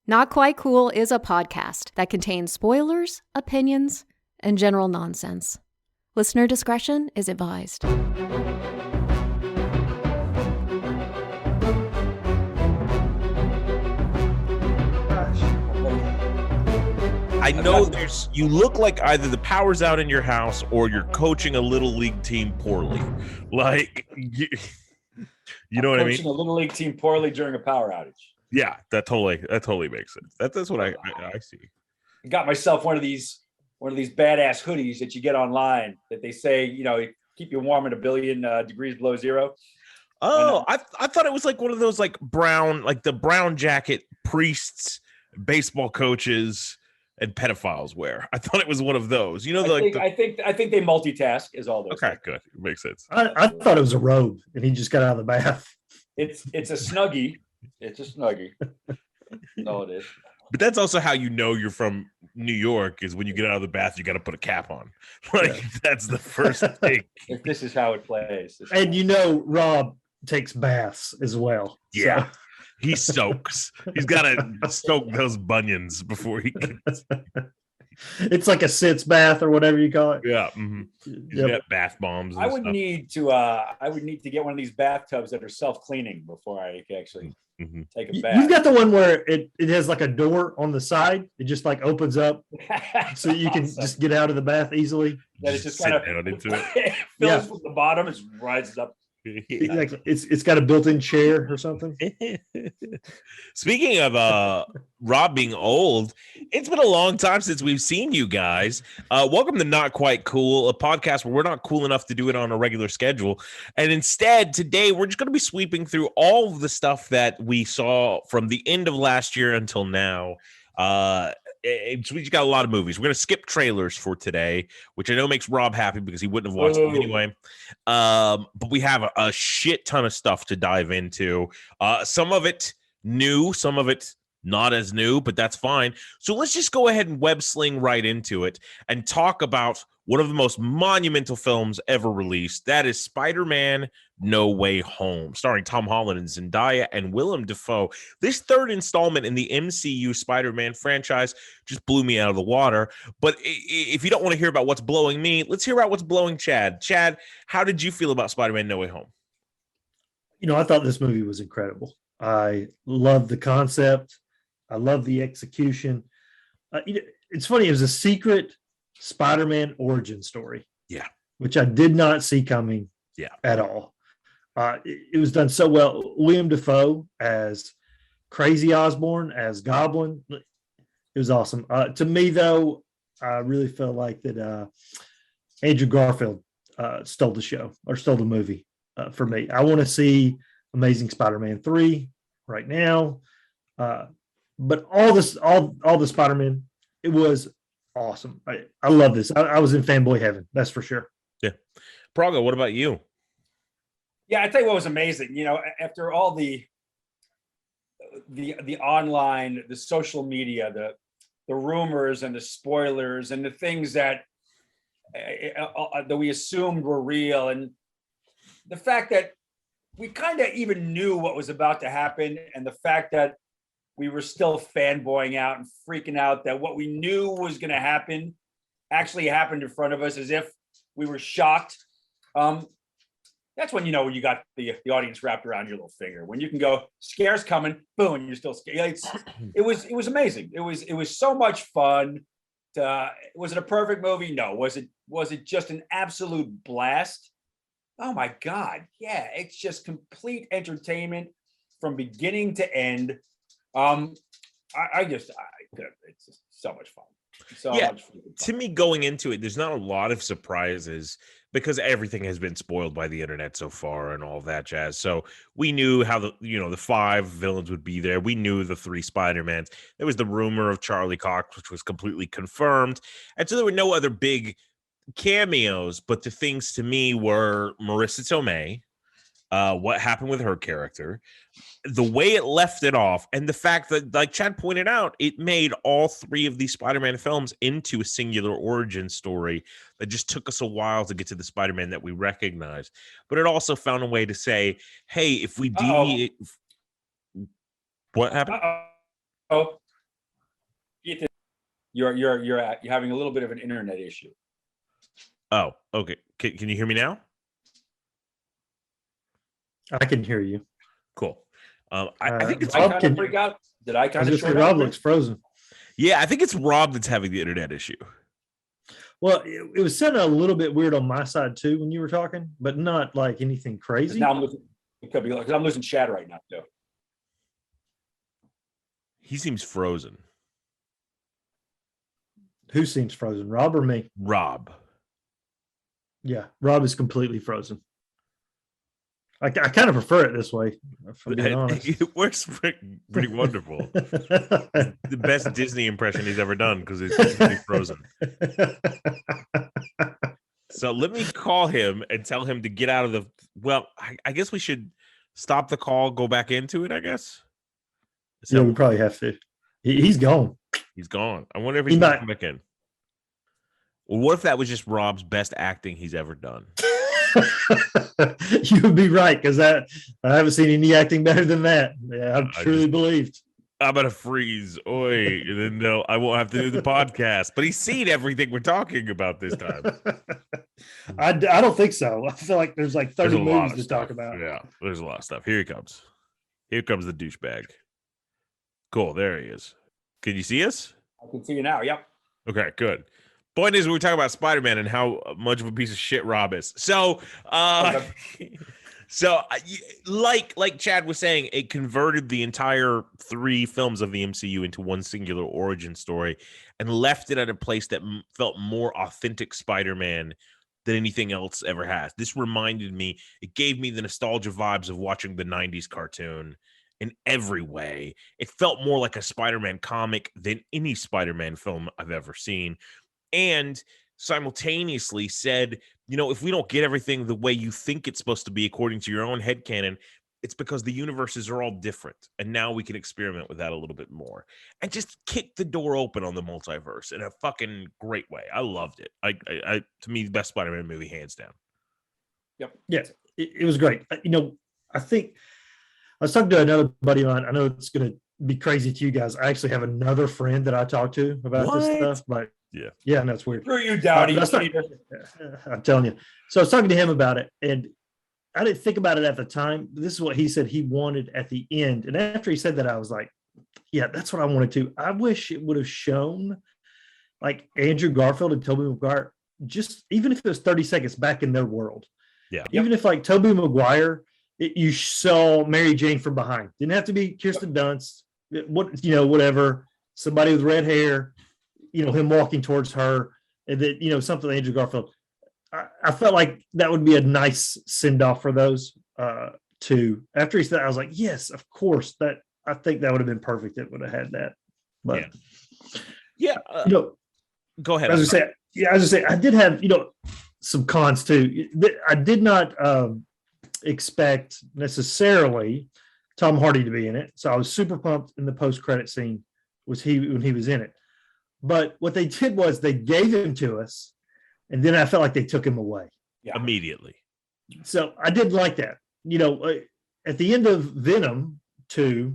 Not Quite Cool is a podcast that contains spoilers, opinions, and general nonsense. Listener discretion is advised. I know you look like either the power's out in your house or you're coaching a little league team poorly. Like, you know what I mean? Coaching a little league team poorly during a power outage. Yeah, that totally makes sense. That's what I see. I got myself one of these badass hoodies that you get online that they say, keep you warm at 1 billion degrees below zero. Oh, I thought it was like one of those like the brown jacket priests, baseball coaches, and pedophiles wear. I thought it was one of those. I think they multitask is all those. Okay, good. It makes sense. I thought it was a robe and he just got out of the bath. It's a snuggie. It's a snuggie. That's all it is. But that's also how you know you're from New York is when you get out of the bath, you got to put a cap on. That's the first thing. If this is how it plays. And Rob takes baths as well. Yeah. So. He soaks. He's got to soak those bunions before he gets. It's like a sitz bath or whatever you call it. Yeah. Mm-hmm. He's got bath bombs. I would need to get one of these bathtubs that are self-cleaning before I actually take a bath. You've got the one where it has like a door on the side. It just like opens up so you can just get out of the bath easily. That it's just kind of into it. Fills from the bottom, it rises up. It's got a built-in chair or something. Speaking of Rob being old, it's been a long time since we've seen you guys. Welcome to Not Quite Cool, a podcast where we're not cool enough to do it on a regular schedule. And instead, today, we're just going to be sweeping through all of the stuff that we saw from the end of last year until now. We just got a lot of movies. We're going to skip trailers for today, which I know makes Rob happy because he wouldn't have watched them anyway. But we have a shit ton of stuff to dive into. Some of it new, some of it not as new, but that's fine. So let's just go ahead and web sling right into it and talk about one of the most monumental films ever released. That is Spider-Man No Way Home, starring Tom Holland and Zendaya and Willem Dafoe. This third installment in the MCU Spider-Man franchise just blew me out of the water. But if you don't want to hear about what's blowing me, let's hear about what's blowing Chad. Chad, how did you feel about Spider-Man No Way Home? I thought this movie was incredible. I love the concept. I love the execution. It's funny. It was a secret Spider-Man origin story. Yeah. Which I did not see coming at all. It was done so well. William Dafoe as Crazy Osborn, as Goblin. It was awesome. To me, though, I really felt like that Andrew Garfield stole the show or stole the movie for me. I want to see Amazing Spider-Man 3 right now. But all the Spider-Man, it was awesome. I love this. I was in fanboy heaven. That's for sure. Yeah. Praga, what about you? Yeah, I tell you what was amazing. After all the online, the social media, the rumors and the spoilers and the things that we assumed were real, and the fact that we kind of even knew what was about to happen, and the fact that we were still fanboying out and freaking out that what we knew was going to happen actually happened in front of us, as if we were shocked. That's when when you got the audience wrapped around your little finger. When you can go, scare's coming, boom, and you're still scared. It was amazing. It was so much fun. Was it a perfect movie? No. Was it just an absolute blast? Oh my God. Yeah, it's just complete entertainment from beginning to end. It's just so much fun. Much fun. To me, going into it, there's not a lot of surprises because everything has been spoiled by the internet so far and all of that jazz. So we knew how the 5 villains would be there. We knew the 3 Spider-Mans. There was the rumor of Charlie Cox, which was completely confirmed. And so there were no other big cameos, but the things to me were Marissa Tomei, what happened with her character, the way it left it off, and the fact that, like Chad pointed out, it made all 3 of these Spider-Man films into a singular origin story that just took us a while to get to the Spider-Man that we recognize. But it also found a way to say, hey, if we what happened? You're having a little bit of an internet issue. Oh, okay. Can you hear me now? I can hear you. Cool. I think it's Did I kind of freak out? Did I kind of say Rob looks frozen? Yeah, I think it's Rob that's having the internet issue. Well, it was sounding a little bit weird on my side too when you were talking, but not like anything crazy. Now it could be because I'm losing Chad right now too. He seems frozen. Who seems frozen, Rob or me? Rob. Yeah, Rob is completely frozen. I kind of prefer it this way, if I'm being honest. It works pretty wonderful. The best Disney impression he's ever done because it's completely frozen. So let me call him and tell him to get out of the. Well, I guess we should stop the call, go back into it. I guess. Yeah, we probably have to. He's gone. He's gone. I wonder if he's going to come back in. Well, what if that was just Rob's best acting he's ever done? You would be right, because I haven't seen any acting better than that. Yeah, I truly believed. I'm gonna freeze. Oi, and then no, I won't have to do the podcast. But he's seen everything we're talking about this time. I don't think so. I feel like there's like 30 movies to talk about. Yeah, there's a lot of stuff. Here he comes. Here comes the douchebag. Cool, there he is. Can you see us? I can see you now. Yep. Okay, good. Point is, we were talking about Spider-Man and how much of a piece of shit Rob is. So, like Chad was saying, it converted the entire 3 films of the MCU into one singular origin story and left it at a place that felt more authentic Spider-Man than anything else ever has. This reminded me, it gave me the nostalgia vibes of watching the 90s cartoon in every way. It felt more like a Spider-Man comic than any Spider-Man film I've ever seen. And simultaneously said, if we don't get everything the way you think it's supposed to be according to your own headcanon, it's because the universes are all different. And now we can experiment with that a little bit more. And just kick the door open on the multiverse in a fucking great way. I loved it. I to me, the best Spider-Man movie, hands down. Yep. Yeah, it was great. I think I was talking to another buddy of mine. I know it's going to be crazy to you guys. I actually have another friend that I talk to about this stuff, but yeah, and that's weird. Screw you, Dowdy. I'm telling you. So I was talking to him about it, and I didn't think about it at the time. This is what he said he wanted at the end. And after he said that, I was like, yeah, that's what I wanted to. I wish it would have shown like Andrew Garfield and Tobey Maguire, just even if it was 30 seconds back in their world. Yeah. Even if like Tobey Maguire, you saw Mary Jane from behind. Didn't have to be Kirsten Dunst. Whatever. Somebody with red hair. Him walking towards her, and that, something Andrew Garfield. I felt like that would be a nice send off for those two. After he said that, I was like, yes, of course. I think that would have been perfect. It would have had that. But go ahead. As I say, I did have some cons too. I did not expect necessarily Tom Hardy to be in it, so I was super pumped in the post credit scene when he was in it. But what they did was they gave him to us, and then I felt like they took him away immediately. So I did like that. At the end of Venom 2,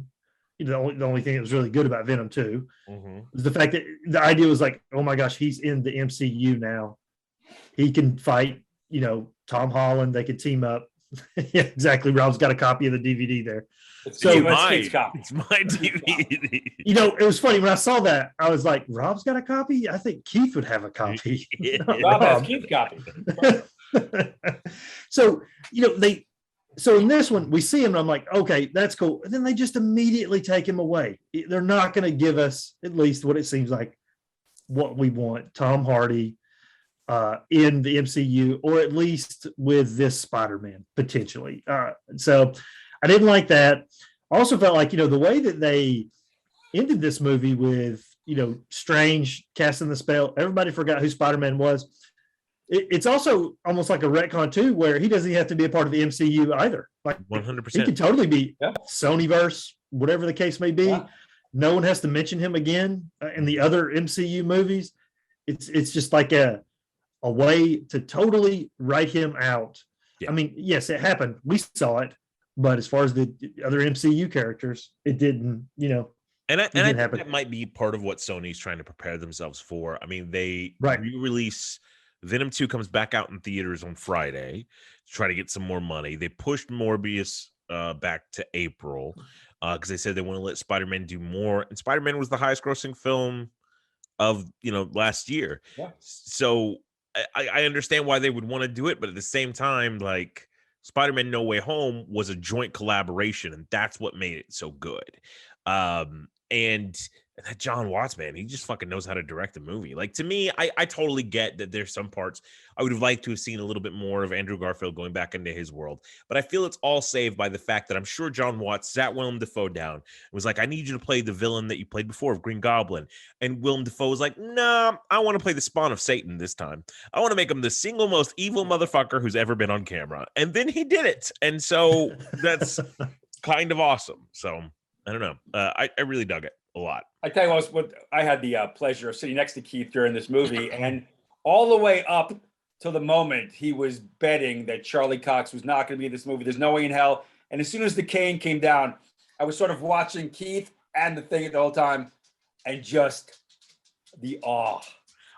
the only thing that was really good about Venom 2 was the fact that the idea was like, oh my gosh, he's in the MCU now. He can fight, Tom Holland. They could team up. Yeah, exactly. Rob's got a copy of the DVD there. It's my DVD. It was funny when I saw that. I was like, Rob's got a copy? I think Keith would have a copy. Rob has Keith's copy. So, so in this one, we see him and I'm like, okay, that's cool. And then they just immediately take him away. They're not going to give us, at least what it seems like, what we want. Tom Hardy in the MCU, or at least with this Spider-Man potentially. So I didn't like that. I also felt like, the way that they ended this movie with, Strange casting the spell, everybody forgot who Spider-Man was. It's also almost like a retcon too, where he doesn't have to be a part of the MCU either. Like 100%. He could totally be Sonyverse, whatever the case may be. Yeah. No one has to mention him again in the other MCU movies. It's just like a way to totally write him out. Yeah. I mean, yes, it happened. We saw it. But as far as the other MCU characters, it didn't, And I think happen. that might be part of what Sony's trying to prepare themselves for. I mean, they Right. re-release Venom 2 comes back out in theaters on Friday to try to get some more money. They pushed Morbius back to April because they said they want to let Spider-Man do more. And Spider-Man was the highest grossing film of last year. Yeah. So I understand why they would want to do it, but at the same time, like Spider-Man No Way Home was a joint collaboration, and that's what made it so good. And that John Watts, man, he just fucking knows how to direct a movie. Like, to me, I totally get that there's some parts I would have liked to have seen a little bit more of Andrew Garfield going back into his world. But I feel it's all saved by the fact that I'm sure John Watts sat Willem Dafoe down and was like, I need you to play the villain that you played before of Green Goblin. And Willem Dafoe was like, nah, I want to play the spawn of Satan this time. I want to make him the single most evil motherfucker who's ever been on camera. And then he did it. And so that's kind of awesome. So I don't know. I really dug it a lot. I tell you what I had the pleasure of sitting next to Keith during this movie, and all the way up to the moment he was betting that Charlie Cox was not going to be in this movie. There's no way in hell. And as soon as the cane came down, I was sort of watching Keith and the thing the whole time, and just the awe.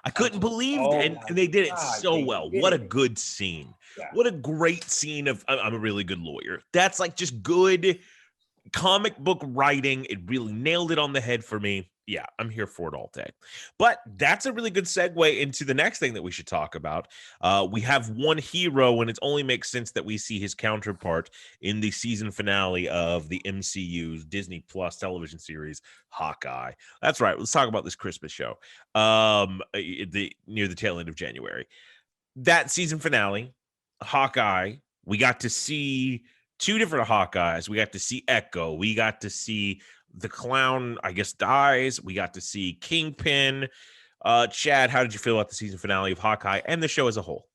I couldn't believe and they did it so well. What a good scene. Yeah. What a great scene of I'm a really good lawyer. That's like just good comic book writing. It really nailed it on the head for me. Yeah, I'm here for it all day. But that's a really good segue into the next thing that we should talk about. We have one hero, and it only makes sense that we see his counterpart in the season finale of the MCU's Disney Plus television series, Hawkeye. That's right. Let's talk about this Christmas show near the tail end of January. That season finale, Hawkeye, we got to see two different Hawkeyes. We got to see Echo. We got to see the clown, I guess, dies. We got to see Kingpin. Chad, how did you feel about the season finale of Hawkeye and the show as a whole?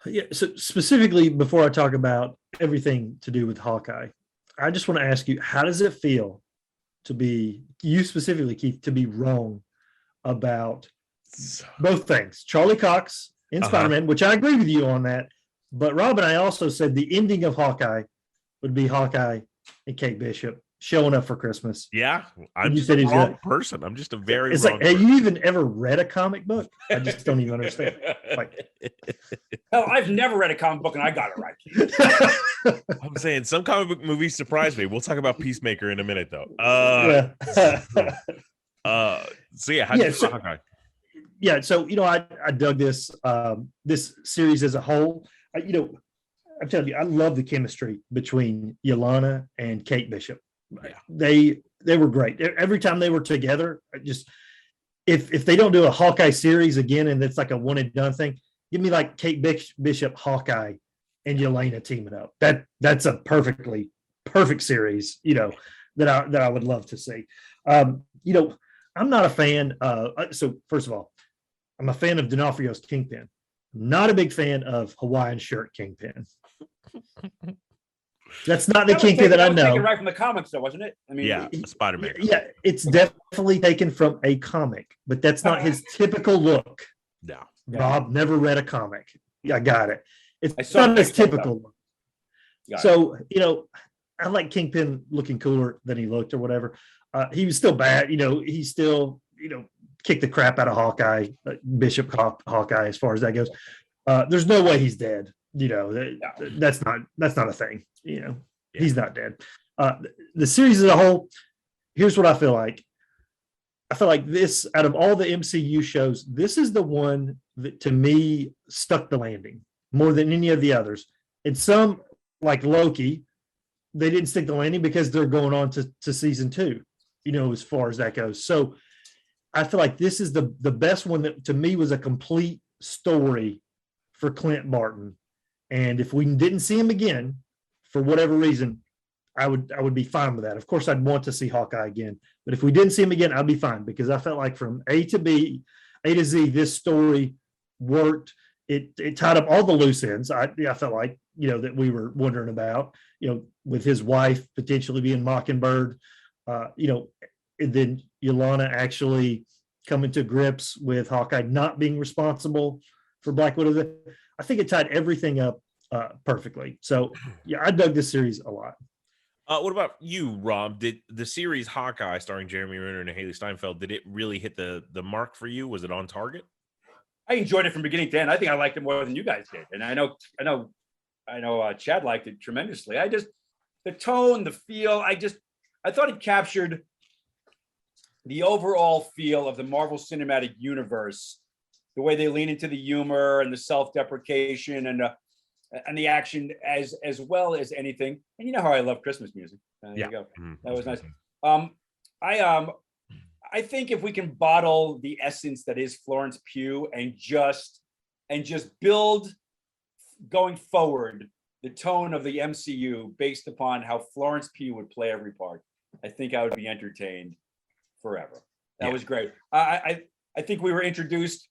Yeah, so specifically, before I talk about everything to do with Hawkeye, I just want to ask you, how does it feel to be, you specifically, Keith, to be wrong about both things? Charlie Cox in Spider-Man, which I agree with you on that. But Rob and I also said the ending of Hawkeye would be Hawkeye and Kate Bishop showing up for Christmas. Yeah, I'm just a wrong person. I'm just a very wrong person. Have you even ever read a comic book? I just don't even understand. Hell, I've never read a comic book and I got it right. I'm saying some comic book movies surprise me. We'll talk about Peacemaker in a minute, though. So yeah, how do you feel about Hawkeye? Yeah, so I dug this series as a whole. I'm telling you, I love the chemistry between Yelena and Kate Bishop. Yeah. They were great. Every time they were together, if they don't do a Hawkeye series again and it's like a one and done thing, give me like Kate Bishop, Hawkeye, and Yelena teaming up. That's a perfect series, that I would love to see. I'm not a fan. So first of all, I'm a fan of D'Onofrio's Kingpin. Not a big fan of Hawaiian shirt Kingpin. That's not the Kingpin that I know. Taken right from the comics, though, wasn't it? I mean, yeah, Spider-Man. Yeah, it's definitely taken from a comic, but that's not his typical look. No, Rob never read a comic. Yeah, I got it. It's not his typical look. So I like Kingpin looking cooler than he looked, or whatever. He was still bad. He still kicked the crap out of Hawkeye, Bishop Hawkeye, as far as that goes. There's no way he's dead. That's not a thing. He's not dead. The series as a whole, here's what I feel like. I feel like this, out of all the MCU shows, this is the one that to me stuck the landing more than any of the others. And some, like Loki, they didn't stick the landing because they're going on to season 2, as far as that goes. So I feel like this is the best one that to me was a complete story for Clint Barton. And if we didn't see him again, for whatever reason, I would be fine with that. Of course, I'd want to see Hawkeye again, but if we didn't see him again, I'd be fine, because I felt like from A to Z, this story worked. It tied up all the loose ends. I felt like, that we were wondering about, with his wife potentially being Mockingbird, and then Yelena actually coming to grips with Hawkeye not being responsible for Black Widow. I think it tied everything up perfectly. So yeah, I dug this series a lot. What about you, Rob? Did the series Hawkeye, starring Jeremy Renner and Haley Steinfeld, did it really hit the mark for you? Was it on target? I enjoyed it from beginning to end. I think I liked it more than you guys did, and I know, Chad liked it tremendously. The tone, the feel. I thought it captured the overall feel of the Marvel Cinematic Universe, the way they lean into the humor and the self-deprecation and the action as well as anything. And you know how I love Christmas music. There you go. That was nice. I think if we can bottle the essence that is Florence Pugh and just build going forward the tone of the MCU based upon how Florence Pugh would play every part, I think I would be entertained forever. That was great. I think we were introduced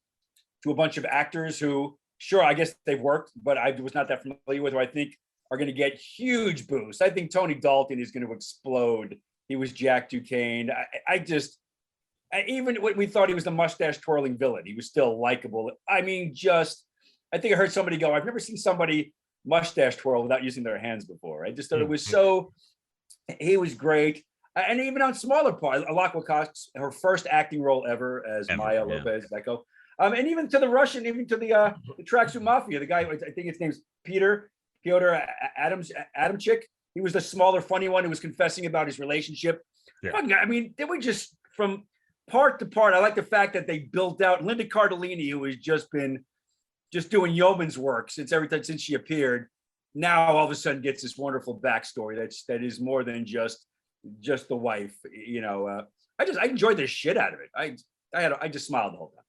to a bunch of actors who, sure, I guess they've worked, but I was not that familiar with, who I think are going to get huge boosts. I think Tony Dalton is going to explode. He was Jack Duquesne. Even when we thought he was the mustache twirling villain, he was still likable. I mean, I think I heard somebody go, I've never seen somebody mustache twirl without using their hands before. I just thought it was he was great. And even on smaller parts, Alakwa Cox, her first acting role ever as Maya Lopez Echo. And even to the Russian, even to the Tracksuit Mafia, the guy, I think his name's Piotr Adamczyk. He was the smaller, funny one who was confessing about his relationship. Yeah. I mean, they were just from part to part. I like the fact that they built out Linda Cardellini, who has just been doing yeoman's work since she appeared. Now all of a sudden gets this wonderful backstory that is more than just the wife. I enjoyed the shit out of it. I just smiled the whole time.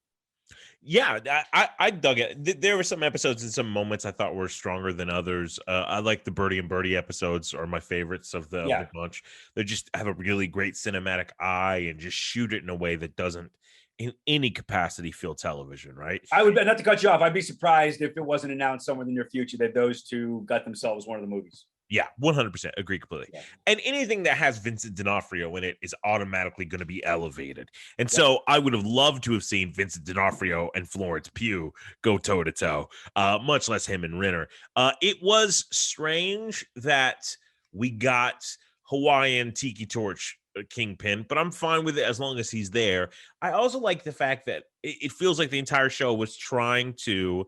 Yeah, I dug it. There were some episodes and some moments I thought were stronger than others. I like the Birdie and Birdie episodes are my favorites of the bunch. They just have a really great cinematic eye and just shoot it in a way that doesn't in any capacity feel television, right? I would, not to cut you off, I'd be surprised if it wasn't announced somewhere in the near future that those two got themselves one of the movies. Yeah, 100% agree completely. Yeah. And anything that has Vincent D'Onofrio in it is automatically going to be elevated. And so I would have loved to have seen Vincent D'Onofrio and Florence Pugh go toe to toe, much less him and Renner. It was strange that we got Hawaiian Tiki Torch Kingpin, but I'm fine with it as long as he's there. I also like the fact that it feels like the entire show was trying to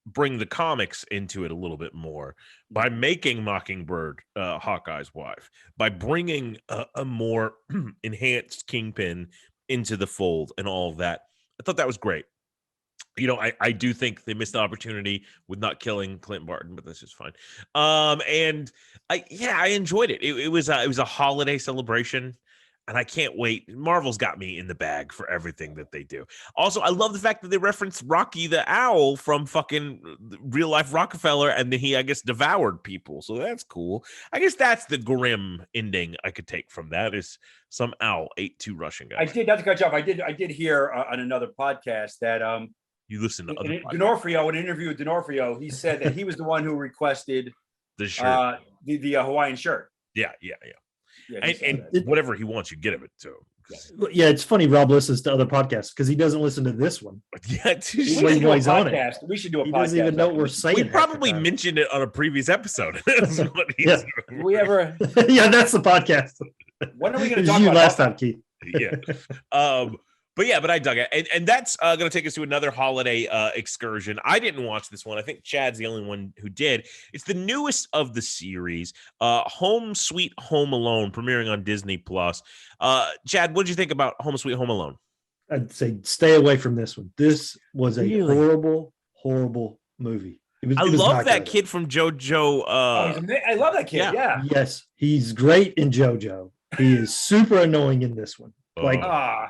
bring the comics into it a little bit more by making Mockingbird Hawkeye's wife, by bringing a more enhanced Kingpin into the fold and all of that. I thought that was great. I do think they missed the opportunity with not killing Clint Barton, but that's just fine. And I enjoyed it. It was a holiday celebration. And I can't wait. Marvel's got me in the bag for everything that they do. Also, I love the fact that they reference Rocky the Owl from fucking real life Rockefeller, and then he, I guess, devoured people. So that's cool. I guess that's the grim ending I could take from that is some owl ate two Russian guys. I did, not to cut you off, I did hear on another podcast that you listen to other D'Onofrio, in an interview with D'Onofrio, he said that he was the one who requested the shirt, the Hawaiian shirt. Yeah. And whatever he wants, you get of it too. Yeah, it's funny. Rob listens to other podcasts because he doesn't listen to this one. Yeah, we should do a podcast. We should do a podcast. He doesn't even know what we're saying. We probably mentioned it on a previous episode. Yeah. We yeah, that's the podcast. When are we going to talk about last time, Keith? Yeah. But I dug it. And that's going to take us to another holiday excursion. I didn't watch this one. I think Chad's the only one who did. It's the newest of the series, Home Sweet Home Alone, premiering on Disney+. Chad, what did you think about Home Sweet Home Alone? I'd say stay away from this one. This was a horrible, horrible movie. I love that kid from JoJo. I love that kid. Yeah. Yes, he's great in JoJo. He is super annoying in this one.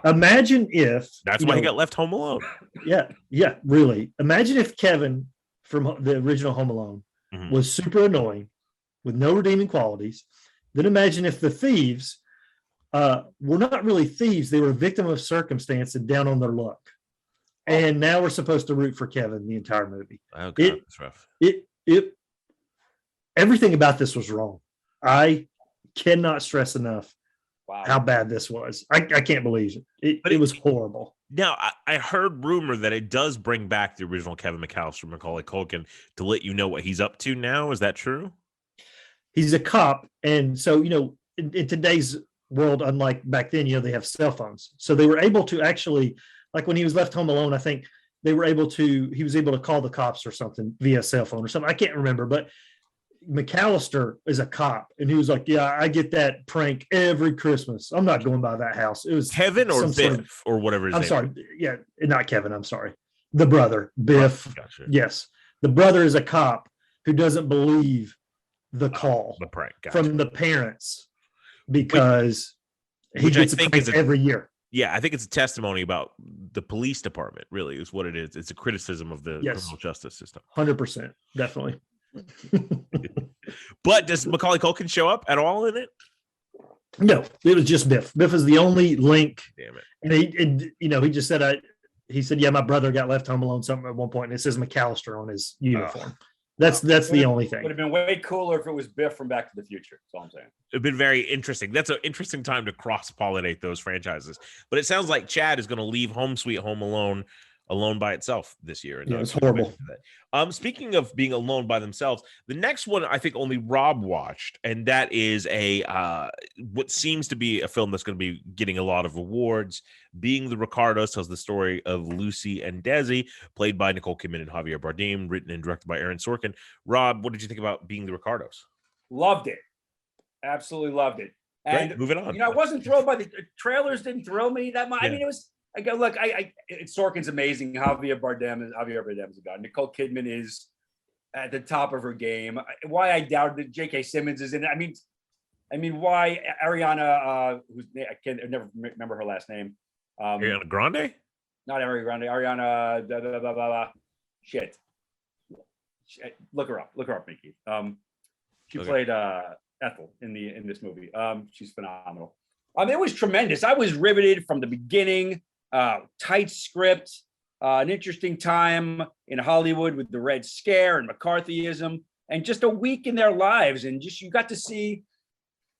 Imagine if that's why he got left home alone. Yeah, really. Imagine if Kevin from the original Home Alone was super annoying with no redeeming qualities. Then imagine if the thieves were not really thieves; they were a victim of circumstance and down on their luck. And now we're supposed to root for Kevin the entire movie. Oh God, that's rough. Everything about this was wrong. I cannot stress enough how bad this was. I can't believe it. It was horrible. Now, I heard rumor that it does bring back the original Kevin McAllister, Macaulay Culkin, to let you know what he's up to now. Is that true? he's a cop, and so in today's world, unlike back then, they have cell phones, so they were able to actually, like when he was left home alone, I think he was able to call the cops or something via cell phone or something. I can't remember, but McAllister is a cop, and he was like, "Yeah, I get that prank every Christmas. I'm not going by that house." It was Kevin or Biff or whatever his I'm name sorry. is. Yeah, not Kevin. I'm sorry. The brother, Biff. Oh, gotcha. Yes, the brother is a cop who doesn't believe the call the prank from the parents because he gets a prank every year. Yeah, I think it's a testimony about the police department, really, is what it is. It's a criticism of the criminal justice system. 100%. Definitely. But does Macaulay Culkin show up at all in it? No, it was just Biff. Biff is the only link. Damn it. And he just said, he said, yeah, my brother got left home alone something at one point, and it says McAllister on his uniform. That's the only thing. Would have been way cooler if it was Biff from Back to the Future. That's all I'm saying. It'd been very interesting. That's an interesting time to cross-pollinate those franchises. But it sounds like Chad is going to leave Home Sweet Home alone by itself this year. Yeah, it's horrible. Speaking of being alone by themselves, the next one I think only Rob watched, and that is what seems to be a film that's going to be getting a lot of awards. Being the Ricardos tells the story of Lucy and Desi, played by Nicole Kidman and Javier Bardem, written and directed by Aaron Sorkin. Rob, what did you think about Being the Ricardos? Loved it. Absolutely loved it. And Great, moving on. I wasn't thrilled by the trailers. Didn't thrill me that much. Yeah. I mean, it was. I go, look, Sorkin's amazing. Javier Bardem is a god. Nicole Kidman is at the top of her game. Why I doubted that J.K. Simmons is in it. I mean, why Ariana? I can't never remember her last name. Ariana Grande? Not Ariana Grande. Ariana. Blah, blah, blah, blah. Shit. Look her up, Mickey. She played Ethel in this movie. She's phenomenal. It was tremendous. I was riveted from the beginning. Tight script, an interesting time in Hollywood with the Red Scare and McCarthyism, and just a week in their lives. And just you got to see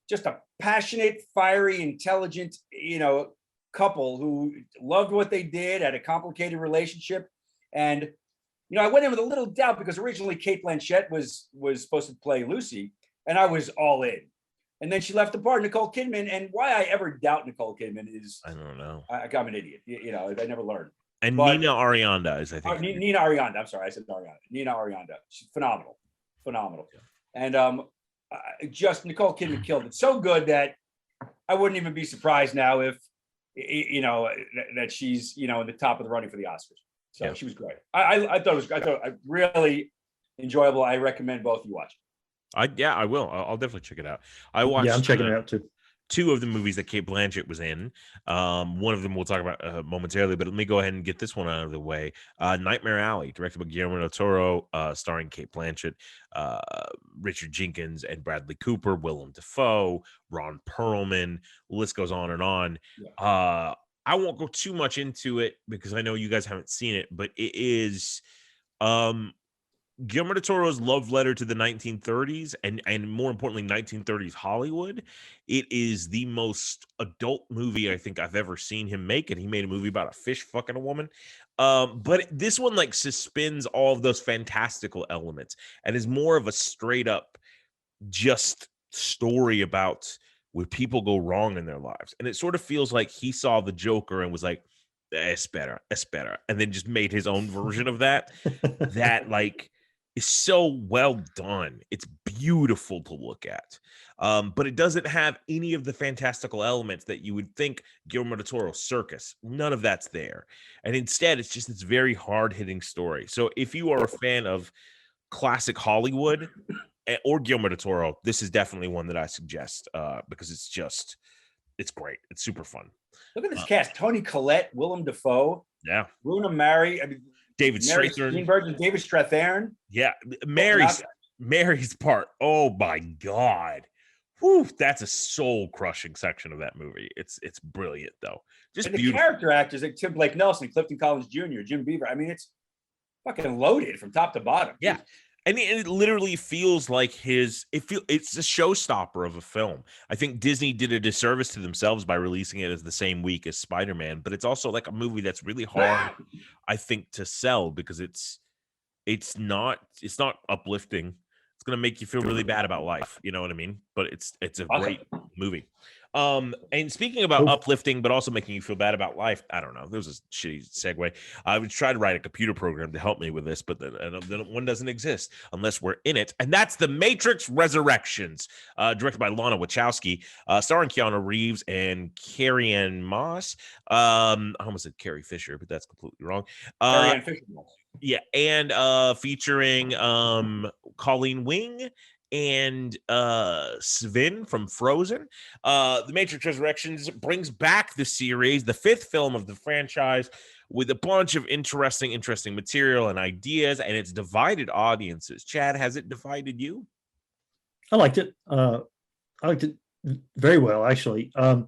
just a passionate, fiery, intelligent, couple who loved what they did, had a complicated relationship. And, I went in with a little doubt because originally Cate Blanchett was supposed to play Lucy, and I was all in. And then she left the part, Nicole Kidman. And why I ever doubt Nicole Kidman is, I don't know. I'm an idiot. I never learned. And Nina Arianda is, I think. Nina Arianda. I'm sorry, I said Arianda. Nina Arianda. She's phenomenal. Yeah. And just Nicole Kidman killed it so good that I wouldn't even be surprised now if, that she's, in the top of the running for the Oscars. So She was great. I thought it was really enjoyable. I recommend both you watch. I will. I'll definitely check it out. I watched. Yeah, I'm checking it out too. 2 of the movies that Cate Blanchett was in. One of them we'll talk about momentarily, but let me go ahead and get this one out of the way. Nightmare Alley, directed by Guillermo del Toro, starring Cate Blanchett, Richard Jenkins, and Bradley Cooper, Willem Dafoe, Ron Perlman. The list goes on and on. Yeah. I won't go too much into it because I know you guys haven't seen it, but it is Guillermo del Toro's love letter to the 1930s and more importantly 1930s Hollywood. It is the most adult movie I think I've ever seen him make, and he made a movie about a fish fucking a woman. But this one suspends all of those fantastical elements and is more of a straight up just story about where people go wrong in their lives. And it sort of feels like he saw the Joker and was like, it's better, and then just made his own version of that. That is so well done. It's beautiful to look at. But it doesn't have any of the fantastical elements that you would think Guillermo del Toro circus. None of that's there. And instead, it's just this very hard-hitting story. So if you are a fan of classic Hollywood or Guillermo del Toro, this is definitely one that I suggest because it's great. It's super fun. Look at this cast. Toni Collette, Willem Dafoe. Yeah. Runa Mary. David Strathairn. David Strathairn. Yeah, Mary's part. Oh my God, whew, that's a soul crushing section of that movie. It's brilliant though. Just and the character actors like Tim Blake Nelson, Clifton Collins Jr., Jim Beaver. I mean, it's fucking loaded from top to bottom. Yeah. And it literally feels like it's a showstopper of a film. I think Disney did a disservice to themselves by releasing it as the same week as Spider-Man, but it's also like a movie that's really hard, I think, to sell because it's not uplifting. It's gonna make you feel really bad about life. You know what I mean? But it's a great movie. And speaking about uplifting, but also making you feel bad about life, I don't know. There was a shitty segue. I would try to write a computer program to help me with this, but then one doesn't exist unless we're in it. And that's The Matrix Resurrections, directed by Lana Wachowski, starring Keanu Reeves and Carrie-Anne Moss. I almost said Carrie Fisher, but that's completely wrong. Carrie-Anne Fisher. Yeah, and featuring Colleen Wing and Sven from Frozen. The Matrix Resurrections brings back the series, the 5th film of the franchise, with a bunch of interesting material and ideas, and it's divided audiences. Chad, has it divided you? I liked it. I liked it very well, actually. I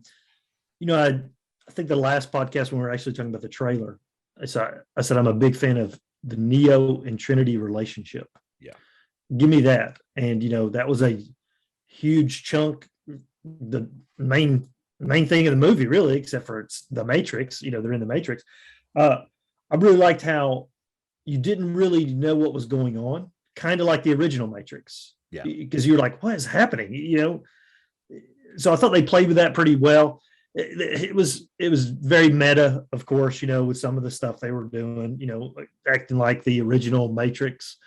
think the last podcast when we were actually talking about the trailer, I said I'm a big fan of the Neo and Trinity relationship. Yeah. Give me that. And, that was a huge chunk, the main thing of the movie, really, except for it's the Matrix, they're in the Matrix. I really liked how you didn't really know what was going on, kind of like the original Matrix. Yeah. Because you're like, what is happening? So I thought they played with that pretty well. It was very meta, of course, with some of the stuff they were doing, acting like the original Matrix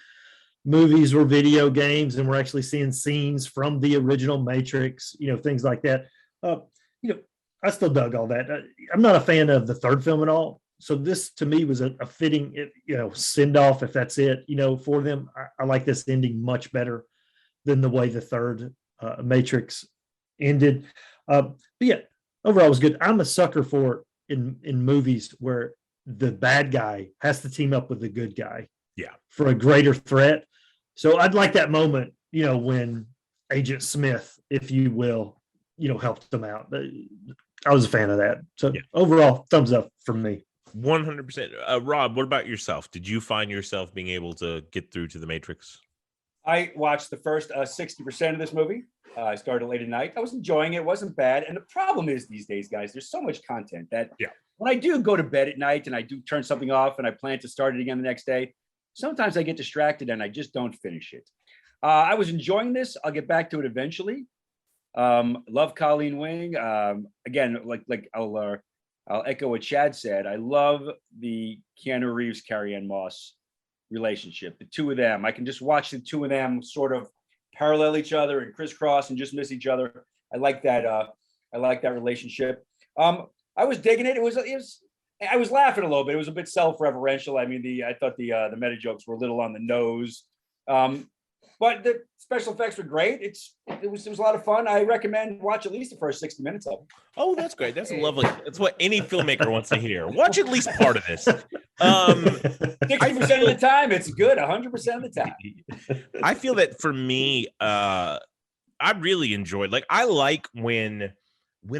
movies were video games, and we're actually seeing scenes from the original Matrix, things like that. I still dug all that. I'm not a fan of the third film at all. So this to me was a fitting, send off, if that's it, for them. I like this ending much better than the way the third Matrix ended. But yeah, overall it was good. I'm a sucker for in movies where the bad guy has to team up with the good guy. Yeah. For a greater threat. So I'd like that moment, when Agent Smith, if you will, helped them out. I was a fan of that. So overall, thumbs up from me. 100%. Rob, what about yourself? Did you find yourself being able to get through to the Matrix? I watched the first 60% of this movie. I started late at night. I was enjoying it. It wasn't bad. And the problem is these days, guys, there's so much content that when I do go to bed at night and I do turn something off and I plan to start it again the next day, sometimes I get distracted and I just don't finish it. I was enjoying this. I'll get back to it eventually. Love Colleen Wing. Again, like I'll echo what Chad said. I love the Keanu Reeves, Carrie-Anne Moss relationship. The two of them. I can just watch the two of them sort of parallel each other and crisscross and just miss each other. I like that. I like that relationship. I was digging it. It was. I was laughing a little bit. It was a bit self-referential. I mean, I thought the meta jokes were a little on the nose, but the special effects were great. It was a lot of fun. I recommend watch at least the first 60 minutes of it. Oh, that's great. That's lovely. That's what any filmmaker wants to hear. Watch at least part of this. 60% of the time, it's good. 100% of the time. I feel that for me, I really enjoyed. I like when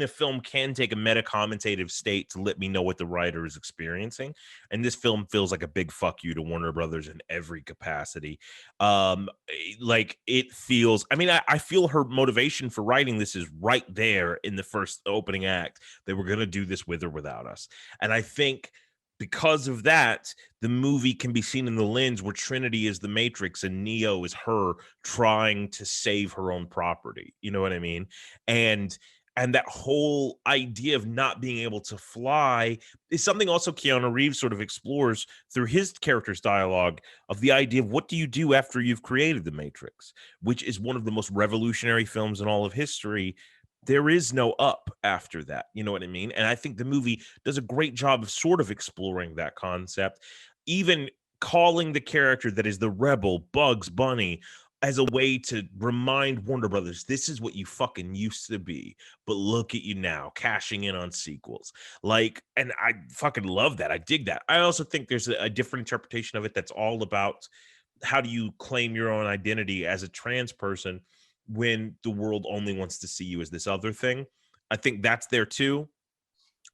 a film can take a meta-commentative state to let me know what the writer is experiencing. And this film feels like a big fuck you to Warner Brothers in every capacity. It feels, I feel her motivation for writing this is right there in the first opening act. They were going to do this with or without us. And I think because of that, the movie can be seen in the lens where Trinity is the Matrix and Neo is her trying to save her own property. You know what I mean? And that whole idea of not being able to fly is something also Keanu Reeves sort of explores through his character's dialogue of the idea of what do you do after you've created the Matrix, which is one of the most revolutionary films in all of history. There is no up after that. You know what I mean? And I think the movie does a great job of sort of exploring that concept, even calling the character that is the rebel Bugs Bunny as a way to remind Warner Brothers, this is what you fucking used to be, but look at you now, cashing in on sequels. And I fucking love that. I dig that. I also think there's a different interpretation of it that's all about how do you claim your own identity as a trans person when the world only wants to see you as this other thing. I think that's there too.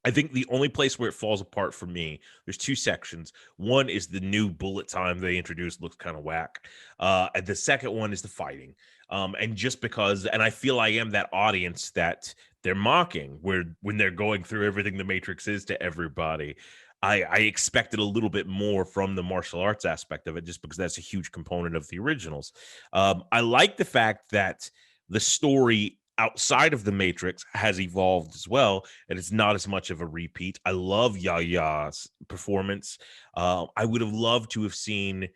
I think the only place where it falls apart for me, there's two sections. One is the new bullet time they introduced looks kind of whack. And the second one is the fighting. And just because, and I feel I am that audience that they're mocking when they're going through everything the Matrix is to everybody. I expected a little bit more from the martial arts aspect of it, just because that's a huge component of the originals. I like the fact that the story outside of the Matrix has evolved as well, and it's not as much of a repeat. I love Yaya's performance. I would have loved to have seen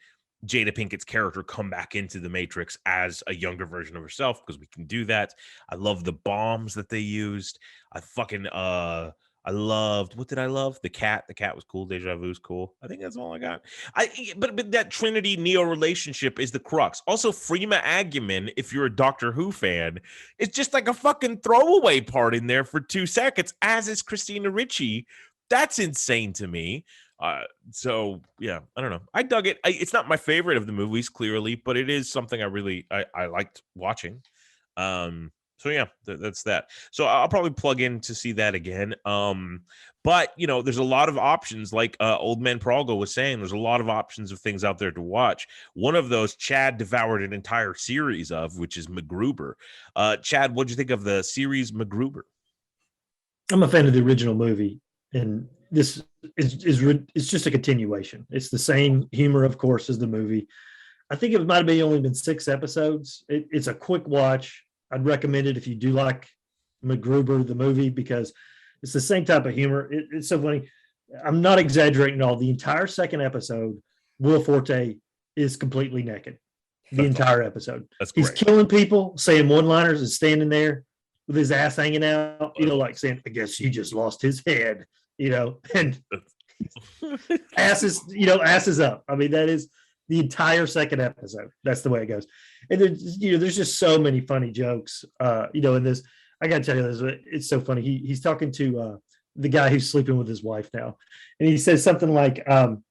Jada Pinkett's character come back into the Matrix as a younger version of herself, because we can do that. I love the bombs that they used. I loved, what did I love? The cat. The cat was cool. Deja Vu's cool. I think that's all I got. But that Trinity Neo relationship is the crux. Also, Freema Agyeman, if you're a Doctor Who fan, it's just like a fucking throwaway part in there for 2 seconds, as is Christina Ricci. That's insane to me. So yeah, I don't know. I dug it. It's not my favorite of the movies, clearly, but it is something I liked watching. So yeah, that's that. So I'll probably plug in to see that again. But there's a lot of options, like Old Man Pralgo was saying. There's a lot of options of things out there to watch. One of those Chad devoured an entire series of, which is MacGruber. Chad, what'd you think of the series MacGruber? I'm a fan of the original movie, and this is just a continuation. It's the same humor, of course, as the movie. I think it might have only been 6 episodes. It's a quick watch. I'd recommend it if you do like MacGruber, the movie, because it's the same type of humor. It's so funny. I'm not exaggerating at all. The entire second episode, Will Forte is completely naked. The entire episode. That's great. He's killing people, saying one-liners, and standing there with his ass hanging out, like saying, I guess he just lost his head, and asses up. I mean, that is the entire second episode. That's the way it goes. And there's just so many funny jokes, in this. I got to tell you this, it's so funny. He's talking to the guy who's sleeping with his wife now. And he says something like, I'm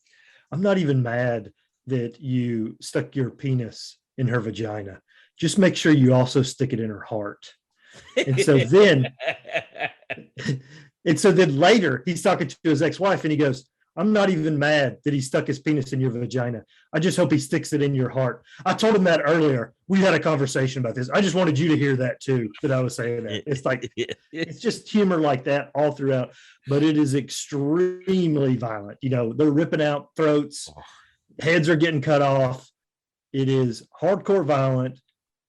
not even mad that you stuck your penis in her vagina. Just make sure you also stick it in her heart. And so then later he's talking to his ex-wife and he goes, I'm not even mad that he stuck his penis in your vagina. I just hope he sticks it in your heart. I told him that earlier. We had a conversation about this. I just wanted you to hear that too, that I was saying that. It's like, it's just humor like that all throughout, but it is extremely violent. They're ripping out throats. Heads are getting cut off. It is hardcore violent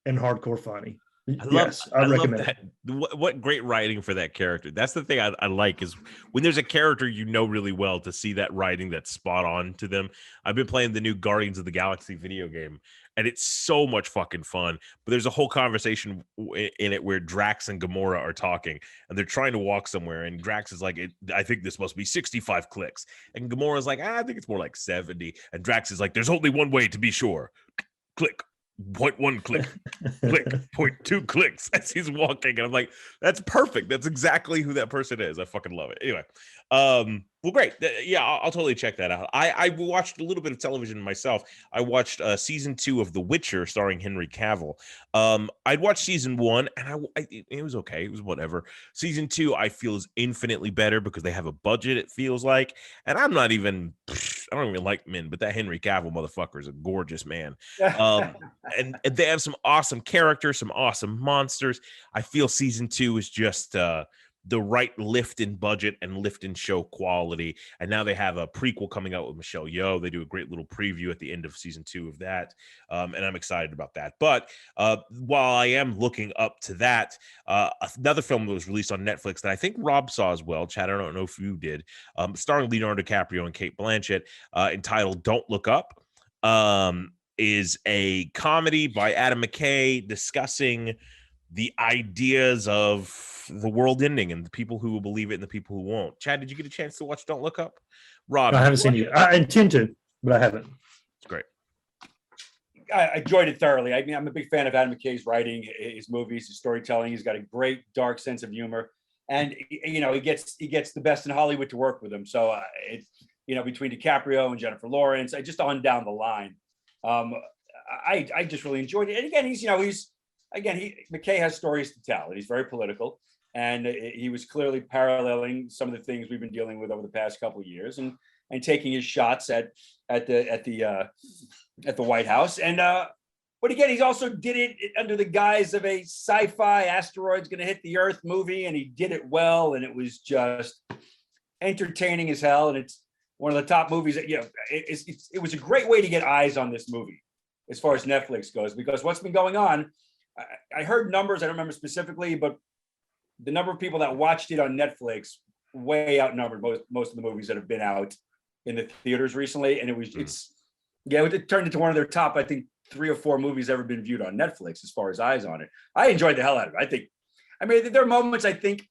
and hardcore funny. I recommend that. What great writing for that character. That's the thing I like, is when there's a character really well, to see that writing that's spot on to them. I've been playing the new Guardians of the Galaxy video game, and it's so much fucking fun. But there's a whole conversation in it where Drax and Gamora are talking, and they're trying to walk somewhere, and Drax is like, I think this must be 65 clicks. And Gamora's like, I think it's more like 70. And Drax is like, there's only one way to be sure. Click. 0.1 click, click, 0.2 clicks as he's walking. And I'm like, that's perfect. That's exactly who that person is. I fucking love it. Anyway, well, great. Yeah, I'll totally check that out. I watched a little bit of television myself. I watched season 2 of The Witcher starring Henry Cavill. I'd watched season 1 and it was okay. It was whatever. Season 2, I feel, is infinitely better because they have a budget, it feels like. And I don't even like men, but that Henry Cavill motherfucker is a gorgeous man. And they have some awesome characters, some awesome monsters. I feel season 2 is just the right lift in budget and lift in show quality. And now they have a prequel coming out with Michelle Yeoh. They do a great little preview at the end of season 2 of that. And I'm excited about that. But while I am looking up to that, another film that was released on Netflix that I think Rob saw as well, Chad, I don't know if you did, starring Leonardo DiCaprio and Cate Blanchett, entitled Don't Look Up, is a comedy by Adam McKay discussing the ideas of the world ending and the people who will believe it and the people who won't. Chad, did you get a chance to watch Don't Look Up? Rob, I haven't seen it. I intend to, but I haven't. It's great. I enjoyed it thoroughly. I mean, I'm a big fan of Adam McKay's writing, his movies, his storytelling. He's got a great dark sense of humor, and he gets the best in Hollywood to work with him. So it's between DiCaprio and Jennifer Lawrence, just on down the line. I just really enjoyed it. And again, McKay has stories to tell, and he's very political. And he was clearly paralleling some of the things we've been dealing with over the past couple of years, and taking his shots at the White House. And but again, he's also did it under the guise of a sci-fi asteroid's going to hit the Earth movie, and he did it well, and it was just entertaining as hell. And one of the top movies that, it was a great way to get eyes on this movie as far as Netflix goes, because what's been going on, I heard numbers, I don't remember specifically, but the number of people that watched it on Netflix way outnumbered most of the movies that have been out in the theaters recently. And it turned into one of their top, I think, 3 or 4 movies ever been viewed on Netflix as far as eyes on it. I enjoyed the hell out of it. There are moments I think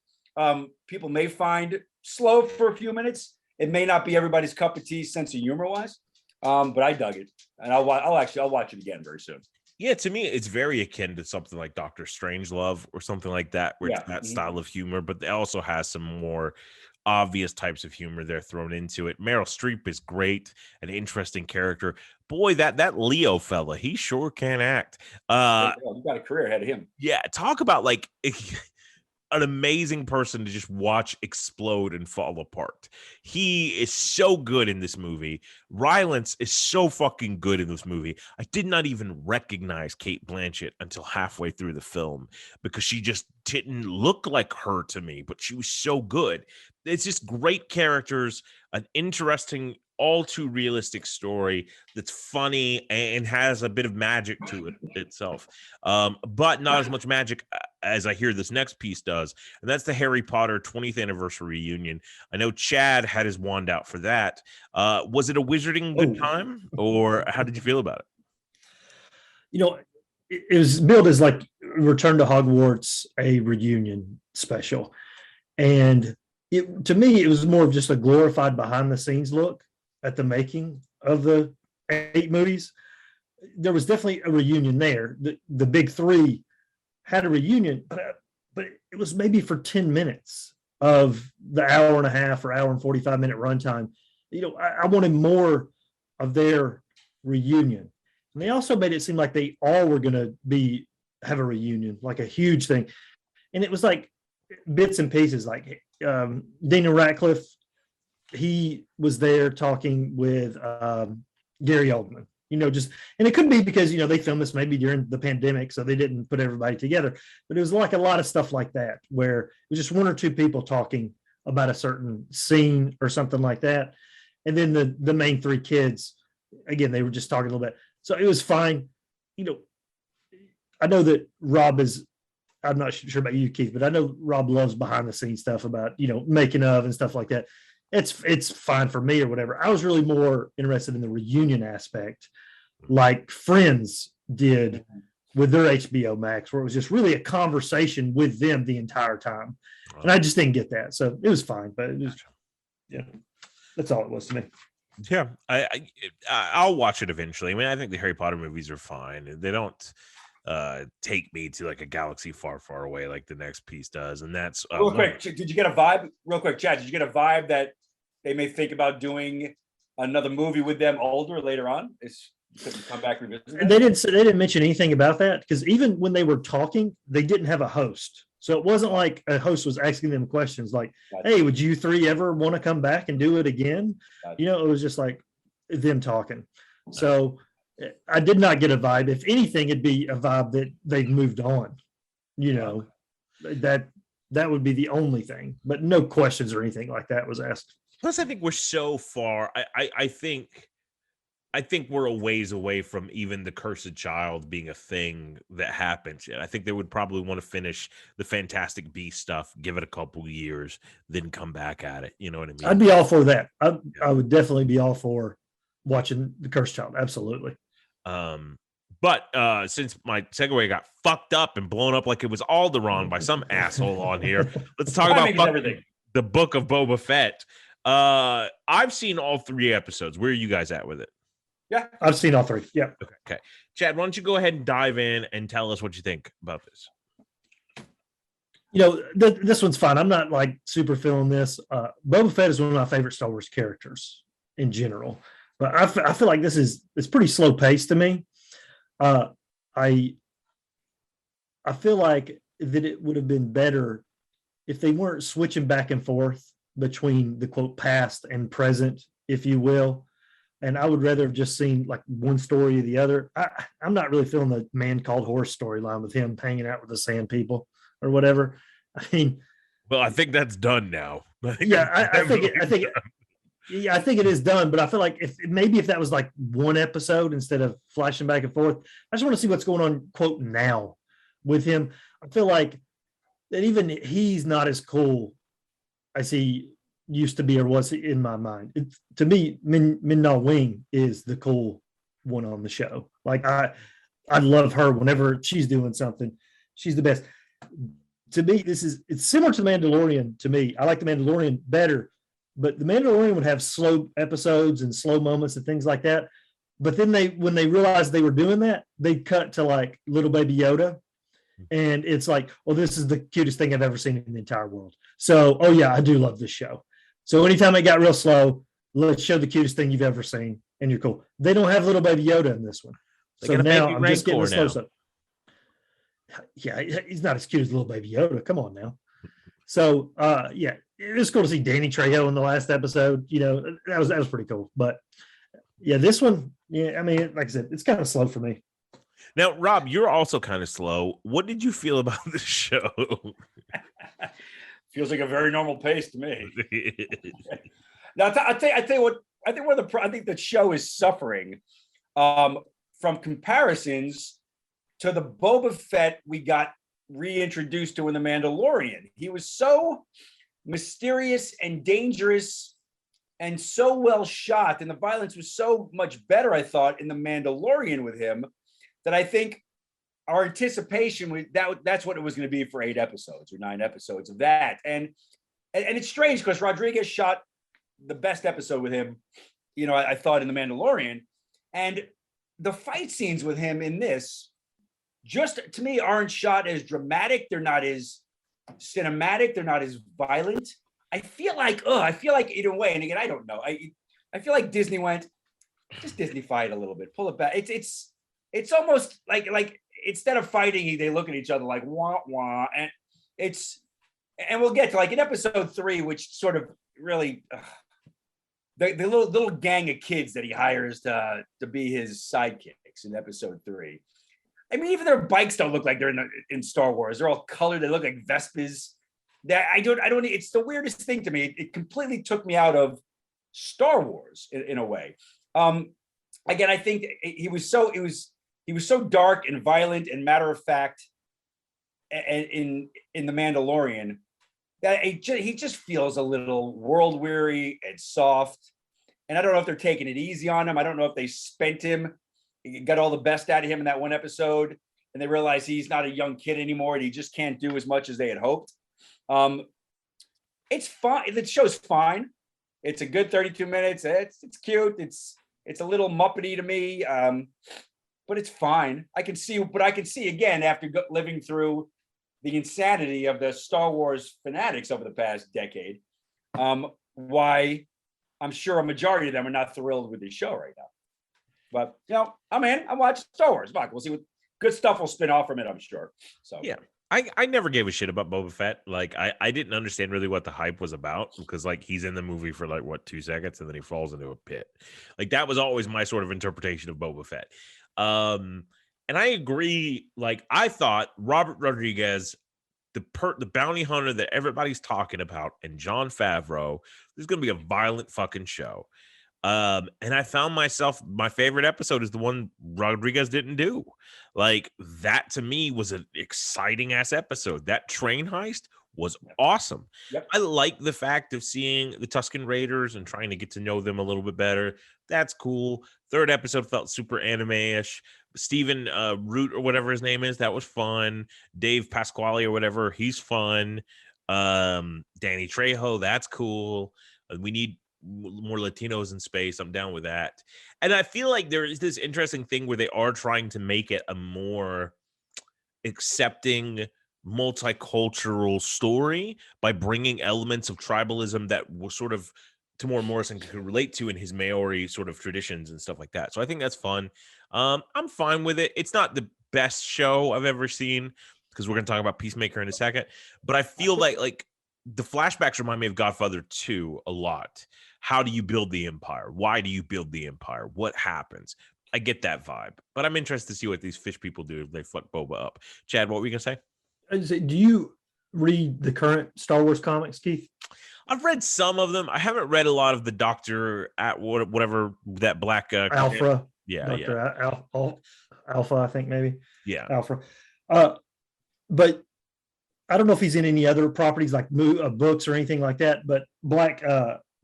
people may find slow for a few minutes. It may not be everybody's cup of tea, sense of humor wise, but I dug it, and I'll watch it again very soon. Yeah, to me, it's very akin to something like Doctor Strangelove or something like that, where it's that style of humor, but it also has some more obvious types of humor they're thrown into it. Meryl Streep is great, an interesting character. Boy, that Leo fella, he sure can act. You got a career ahead of him. Yeah, talk about like an amazing person to just watch explode and fall apart. He is so good in this movie. Rylance is so fucking good in this movie. I did not even recognize Cate Blanchett until halfway through the film because she just didn't look like her to me, but she was so good. It's just great characters, an interesting, all too realistic story that's funny and has a bit of magic to it itself, but not as much magic as I hear this next piece does, and that's the Harry Potter 20th anniversary reunion. I know Chad had his wand out for that. Was it a wizarding good time, or how did you feel about it? It was billed as like Return to Hogwarts, a reunion special, and to me it was more of just a glorified behind the scenes look at the making of the 8 movies. There was definitely a reunion there. The big 3 had a reunion, but it was maybe for 10 minutes of the hour and a half or hour and 45-minute runtime. I wanted more of their reunion. And they also made it seem like they all were going to have a reunion, like a huge thing. And it was like bits and pieces, like Daniel Radcliffe, he was there talking with Gary Oldman, and it could be because, they filmed this maybe during the pandemic, so they didn't put everybody together, but it was like a lot of stuff like that, where it was just 1 or 2 people talking about a certain scene or something like that. And then the main 3 kids, again, they were just talking a little bit. So it was fine. I know that Rob I'm not sure about you, Keith, but I know Rob loves behind the scenes stuff about, making of and stuff like that. It's fine for me or whatever. I was really more interested in the reunion aspect, like Friends did with their HBO Max, where it was just really a conversation with them the entire time. And I just didn't get that. So it was fine, but it was, that's all it was to me. Yeah, I'll watch it eventually. I think the Harry Potter movies are fine. They don't take me to like a galaxy far, far away like the next piece does. And that's real quick. Did you get a vibe? Real quick, Chad, did you get a vibe that they may think about doing another movie with them older later on? Come back revisit. They didn't mention anything about that, because even when they were talking, they didn't have a host. So it wasn't like a host was asking them questions like, "Hey, would you 3 ever want to come back and do it again?" It was just like them talking. So I did not get a vibe. If anything, it'd be a vibe that they've moved on. That would be the only thing, but no questions or anything like that was asked. Plus, I think we're so far. I think we're a ways away from even the cursed child being a thing that happens. I think they would probably want to finish the Fantastic Beasts stuff, give it a couple years, then come back at it. You know what I mean? I'd be all for that. I would definitely be all for watching the cursed child. Absolutely. But since my segue got fucked up and blown up like it was Alderaan by some asshole on here, let's talk about everything. The Book of Boba Fett. I've seen all 3 episodes. Where are you guys at with it? Yeah, I've seen all 3. Yeah. Okay. Chad, why don't you go ahead and dive in and tell us what you think about this? This one's fine. I'm not like super feeling this. Boba Fett is one of my favorite Star Wars characters in general, but I feel like it's pretty slow paced to me. I feel like that it would have been better if they weren't switching back and forth between the quote past and present, if you will. And I would rather have just seen like one story or the other. I'm not really feeling the Man Called Horse storyline with him hanging out with the sand people or whatever. Well, I think that's done now. I think Yeah, I think it is done, but I feel like if that was like one episode instead of flashing back and forth, I just want to see what's going on, quote, now with him. I feel like that even he's not as cool as he used to be or was in my mind. To me, Min Na Wing is the cool one on the show. Like I love her whenever she's doing something. She's the best. To me, it's similar to The Mandalorian. To me, I like The Mandalorian better, but The Mandalorian would have slow episodes and slow moments and things like that. But then when they realized they were doing that, they'd cut to like little baby Yoda. And it's like, well, this is the cutest thing I've ever seen in the entire world. So, oh yeah, I do love this show. So anytime it got real slow, let's show the cutest thing you've ever seen, and you're cool. They don't have little baby Yoda in this one. So now I'm just getting the slow stuff. Yeah, he's not as cute as little baby Yoda. Come on now. So yeah, it was cool to see Danny Trejo in the last episode. You know, that was pretty cool. But yeah, this one, yeah, I mean, like I said, it's kind of slow for me. Now, Rob, you're also kind of slow. What did you feel about the show? Feels like a very normal pace to me. Now, I tell you what. I think the show is suffering from comparisons to the Boba Fett we got reintroduced to in The Mandalorian. He was so mysterious and dangerous and so well shot, and the violence was so much better, I thought, in The Mandalorian with him, that I think our anticipation was that's what it was going to be for 8 episodes or 9 episodes of that. And it's strange because Rodriguez shot the best episode with him, you know, I thought, in The Mandalorian. And the fight scenes with him in this, just to me, aren't shot as dramatic. They're not as cinematic. They're not as violent. I feel like in a way, and again, I don't know. I feel like Disney went, just Disney-fy it a little bit, pull it back. It's almost like instead of fighting, they look at each other like wah wah, and we'll get to like in episode 3, which sort of really the little gang of kids that he hires to be his sidekicks in episode 3. I mean, even their bikes don't look like they're in Star Wars. They're all colored. They look like Vespas. That I don't. It's the weirdest thing to me. It completely took me out of Star Wars in a way. Again, I think he was so dark and violent and matter of fact in The Mandalorian that he just feels a little world weary and soft. And I don't know if they're taking it easy on him. I don't know if they spent him, got all the best out of him in that one episode, and they realize he's not a young kid anymore and he just can't do as much as they had hoped. It's fine. The show's fine. It's a good 32 minutes. It's cute. It's a little Muppety to me. But it's fine. I can see again, after living through the insanity of the Star Wars fanatics over the past decade, why I'm sure a majority of them are not thrilled with this show right now. But, you know, I'm in. I watch Star Wars. Fuck, we'll see what good stuff will spin off from it, I'm sure. So yeah. I never gave a shit about Boba Fett. Like, I didn't understand really what the hype was about, because like he's in the movie for like 2 seconds and then he falls into a pit. Like, that was always my sort of interpretation of Boba Fett. And I agree. Like, I thought Robert Rodriguez, the bounty hunter that everybody's talking about, and Jon Favreau, there's going to be a violent fucking show. And I found myself, my favorite episode is the one Rodriguez didn't do. Like, that to me was an exciting ass episode. That train heist was awesome. Yep. I like the fact of seeing the Tusken Raiders and trying to get to know them a little bit better. That's cool. 3rd episode felt super anime-ish. Stephen Root or whatever his name is, that was fun. Dave Pasquale or whatever, he's fun. Danny Trejo, that's cool. We need more Latinos in space. I'm down with that. And I feel like there is this interesting thing where they are trying to make it a more accepting, multicultural story by bringing elements of tribalism that was sort of Tamora Morrison could relate to in his Maori sort of traditions and stuff like that. So I think that's fun. I'm fine with it. It's not the best show I've ever seen, because we're going to talk about Peacemaker in a second, but I feel like the flashbacks remind me of Godfather 2 a lot. How do you build the empire? Why do you build the empire? What happens? I get that vibe, but I'm interested to see what these fish people do if they fuck Boba up. Chad, what were you going to say? Do you read the current Star Wars comics, Keith? I've read some of them. I haven't read a lot of the Doctor at whatever that black Alpha. Yeah, Dr. Alpha, I think maybe. Yeah. Alpha. But I don't know if he's in any other properties like books or anything like that. But Black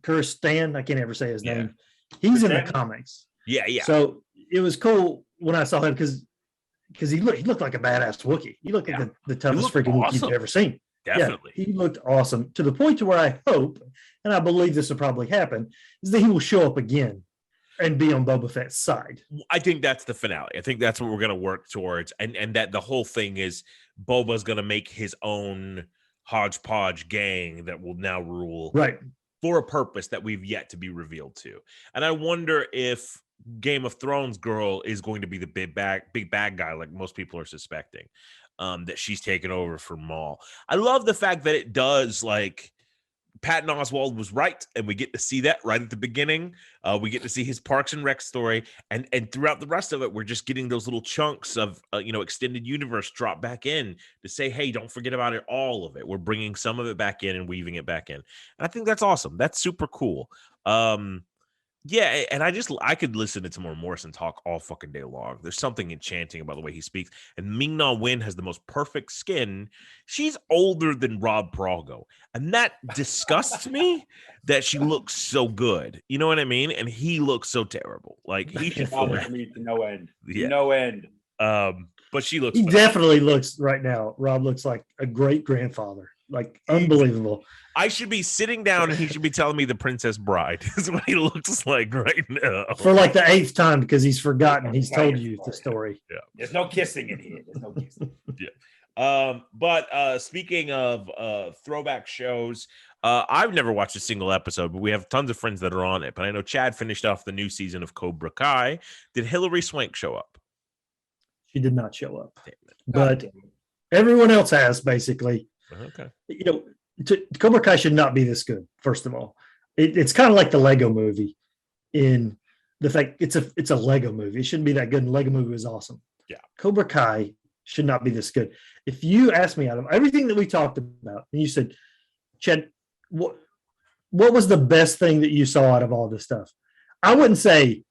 Kirsten, I can't ever say his name. He's in the comics. Yeah. So it was cool when I saw him because he looked like a badass Wookiee. He looked like the toughest freaking Wookiee you've ever seen. Definitely. Yeah, he looked awesome to the point to where I hope, and I believe this will probably happen, is that he will show up again and be on Boba Fett's side. I think that's the finale. I think that's what we're going to work towards. And that the whole thing is Boba's going to make his own hodgepodge gang that will now rule. Right. For a purpose that we've yet to be revealed to. And I wonder if Game of Thrones girl is going to be the big bad guy like most people are suspecting, that she's taken over for Maul. I love the fact that it does, like, Patton Oswalt was right, and we get to see that right at the beginning. We get to see his Parks and Rec story, and throughout the rest of it, we're just getting those little chunks of extended universe drop back in to say, hey, don't forget about it, all of it. We're bringing some of it back in and weaving it back in, and I think that's awesome. That's super cool. Yeah, and I could listen to Tamora Morrison talk all fucking day long. There's something enchanting about the way he speaks. And Ming-Na Wen has the most perfect skin. She's older than Rob Prago. And that disgusts me that she looks so good. You know what I mean? And he looks so terrible. Like, he should me to no end. Yeah. No end. But she looks He definitely looks right now. Rob looks like a great grandfather. Like, unbelievable. I should be sitting down and he should be telling me The Princess Bride is what he looks like right now. For like the 8th time, because he's forgotten. He's told you the story. Yeah. There's no kissing in here. There's no kissing. Yeah. But speaking of throwback shows, I've never watched a single episode, but we have tons of friends that are on it. But I know Chad finished off the new season of Cobra Kai. Did Hilary Swank show up? She did not show up. But everyone else has, basically. Okay. Cobra Kai should not be this good. First of all, it's kind of like the Lego movie in the fact it's a Lego movie. It shouldn't be that good. And the Lego movie was awesome. Yeah. Cobra Kai should not be this good. If you ask me out of everything that we talked about, and you said, Chad, what was the best thing that you saw out of all this stuff? I wouldn't say.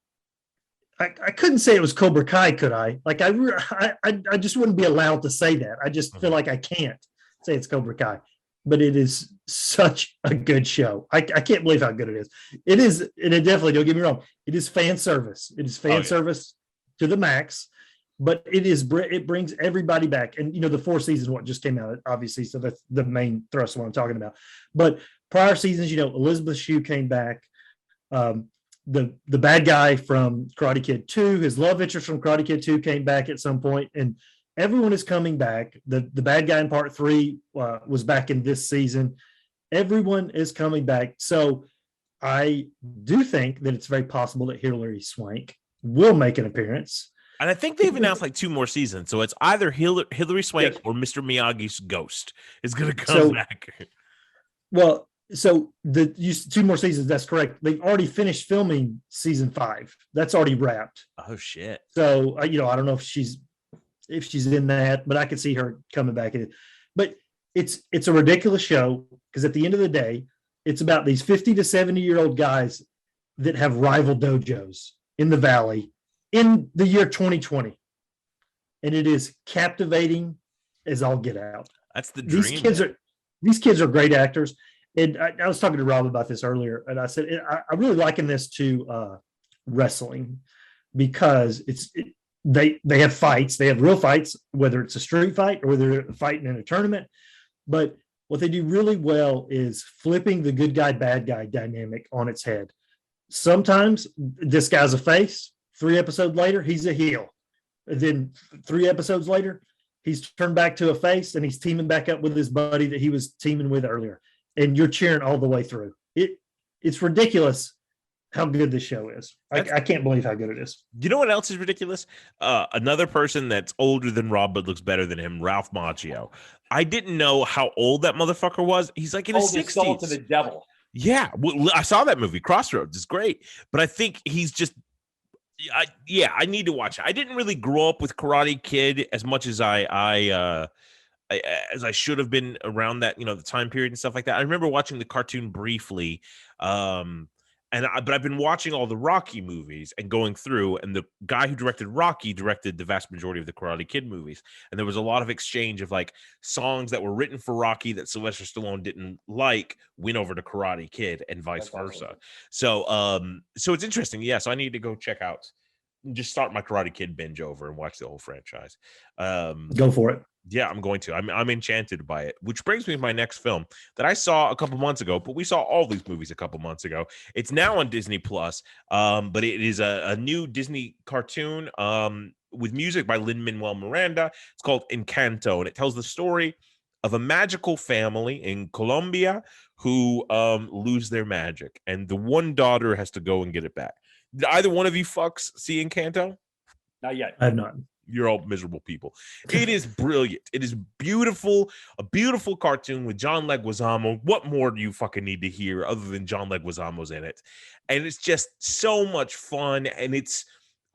I couldn't say it was Cobra Kai, could I? Like I just wouldn't be allowed to say that. I just feel like I can't say it's Cobra Kai. But it is such a good show. I can't believe how good it is. It is, and it definitely, don't get me wrong, it is fan service. It is fan service to the max, but it brings everybody back. And, the 4th season, what just came out, obviously, so that's the main thrust of what I'm talking about. But prior seasons, Elizabeth Shue came back. The bad guy from Karate Kid 2, his love interest from Karate Kid 2 came back at some point, and everyone is coming back. The bad guy in part 3 was back in this season. Everyone is coming back. So I do think that it's very possible that Hilary Swank will make an appearance. And I think they've announced like 2 more seasons. So it's either Hilary Swank or Mr. Miyagi's ghost is going to come back. Well, so 2 more seasons, that's correct. They've already finished filming season 5. That's already wrapped. Oh, shit. So, I don't know if she's in that, but I could see her coming back in it. But it's a ridiculous show because at the end of the day, it's about these 50 to 70-year-old guys that have rival dojos in the Valley in the year 2020. And it is captivating as all get out. That's the dream. These kids are great actors. And I was talking to Rob about this earlier, and I said, I really liken this to wrestling because they have fights. They have real fights, whether it's a street fight or whether they're fighting in a tournament. But what they do really well is flipping the good guy, bad guy dynamic on its head. Sometimes this guy's a face. 3 episodes later, he's a heel. And then 3 episodes later, he's turned back to a face and he's teaming back up with his buddy that he was teaming with earlier. And you're cheering all the way through. It's ridiculous how good this show is. I can't believe how good it is. You know what else is ridiculous? Another person that's older than Rob but looks better than him, Ralph Macchio. I didn't know how old that motherfucker was. He's like in his 60s. Sold to the devil. Yeah, well, I saw that movie, Crossroads. It's great, but I think he's just. I need to watch it. I didn't really grow up with Karate Kid as much as I as I should have been around that, the time period and stuff like that. I remember watching the cartoon briefly. But I've been watching all the Rocky movies and going through, and the guy who directed Rocky directed the vast majority of the Karate Kid movies. And there was a lot of exchange of like songs that were written for Rocky that Sylvester Stallone didn't like went over to Karate Kid and vice versa. Awesome. So it's interesting. Yeah. So I need to go check out, just start my Karate Kid binge over and watch the whole franchise. Go for it. Yeah, I'm going to. I'm enchanted by it, which brings me to my next film that I saw a couple months ago, but we saw all these movies a couple months ago. It's now on Disney Plus, but it is a new Disney cartoon with music by Lin-Manuel Miranda. It's called Encanto, and it tells the story of a magical family in Colombia who lose their magic, and the one daughter has to go and get it back. Did either one of you fucks see Encanto? Not yet. I have not. You're all miserable people. It is brilliant. It is beautiful. A beautiful cartoon with John Leguizamo. What more do you fucking need to hear other than John Leguizamo's in it? And it's just so much fun. And it's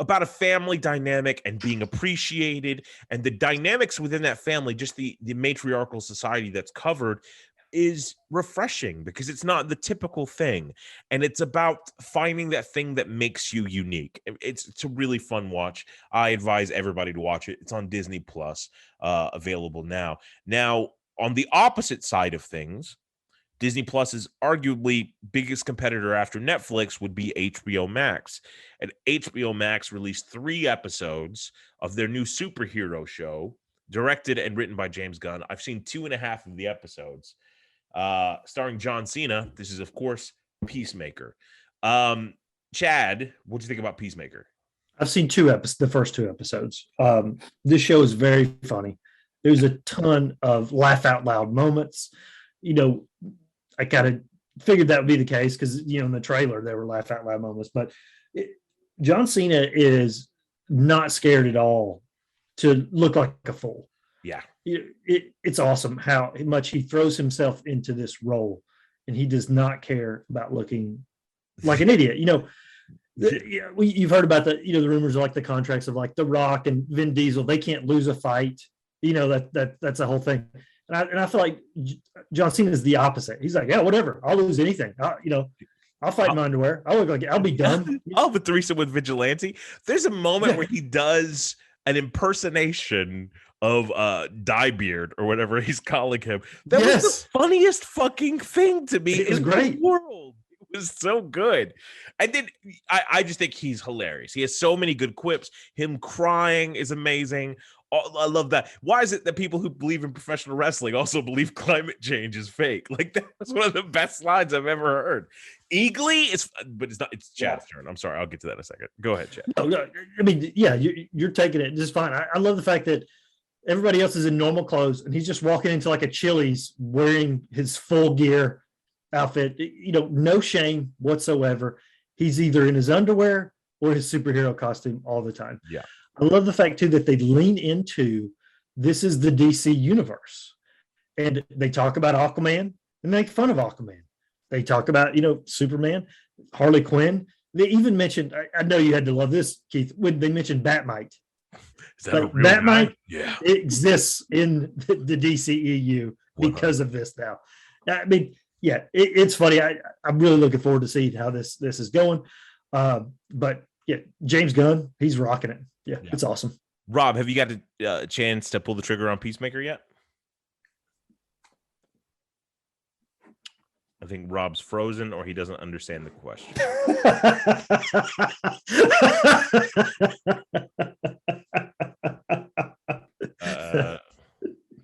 about a family dynamic and being appreciated. And the dynamics within that family, just the matriarchal society that's covered, is refreshing because it's not the typical thing, and it's about finding that thing that makes you unique. It's a really fun watch. I advise everybody to watch it. It's on Disney Plus, available now. Now, on the opposite side of things, Disney Plus's arguably biggest competitor after Netflix would be HBO Max. And HBO Max released 3 episodes of their new superhero show, directed and written by James Gunn. I've seen 2.5 of the episodes. Starring John Cena. This is, of course, Peacemaker. Chad, what do you think about Peacemaker? I've seen the first 2 episodes. This show is very funny. There's a ton of laugh out loud moments. I kind of figured that would be the case because, in the trailer, there were laugh out loud moments. But John Cena is not scared at all to look like a fool. Yeah. It's awesome how much he throws himself into this role, and he does not care about looking like an idiot. You've heard about the rumors of like the contracts of like The Rock and Vin Diesel. They can't lose a fight. That's the whole thing. And I feel like John Cena is the opposite. He's like, yeah, whatever. I'll lose anything. I'll fight in my underwear. I'll look like I'll be done. I'll have a threesome with Vigilante. There's a moment where he does an impersonation of Diebeard or whatever he's calling him. That was the funniest fucking thing to me in the world. It was so good. And then I just think he's hilarious. He has so many good quips. Him crying is amazing. I love that. Why is it that people who believe in professional wrestling also believe climate change is fake? Like, that's one of the best lines I've ever heard. Eagly is, but it's not. It's Chad's turn. I'm sorry. I'll get to that in a second. Go ahead, Chad. No, I mean, yeah, you're taking it just fine. I love the fact that everybody else is in normal clothes, and he's just walking into like a Chili's wearing his full gear outfit. No shame whatsoever. He's either in his underwear or his superhero costume all the time. Yeah. I love the fact too that they lean into this is the DC universe, and they talk about Aquaman and make fun of Aquaman. They talk about Superman, Harley Quinn. They even mentioned, I know you had to love this, Keith, when they mentioned Batmite. Is that a real Batmite? Guy? Yeah, it exists in the DCEU because of this now. I mean, yeah, it's funny. I'm really looking forward to seeing how this is going. But yeah, James Gunn, he's rocking it. Yeah, it's awesome. Rob, have you got a chance to pull the trigger on Peacemaker yet? I think Rob's frozen or he doesn't understand the question.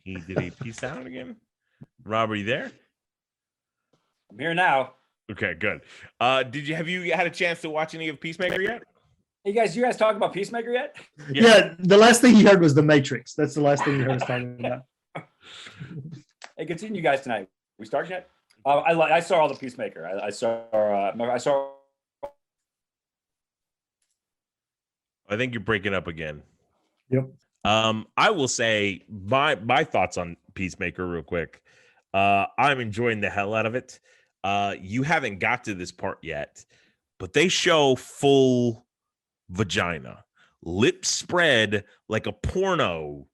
Did he peace out again? Rob, are you there? I'm here now. Okay, good. Have you had a chance to watch any of Peacemaker yet? Hey guys, you guys talk about Peacemaker yet? Yeah, the last thing you heard was The Matrix. That's the last thing you heard us talking about. Hey, good seeing you guys tonight. We start yet? I saw all the Peacemaker. I saw. I think you're breaking up again. Yep. I will say my thoughts on Peacemaker real quick. I'm enjoying the hell out of it. You haven't got to this part yet, but they show full vagina, lips spread like a porno.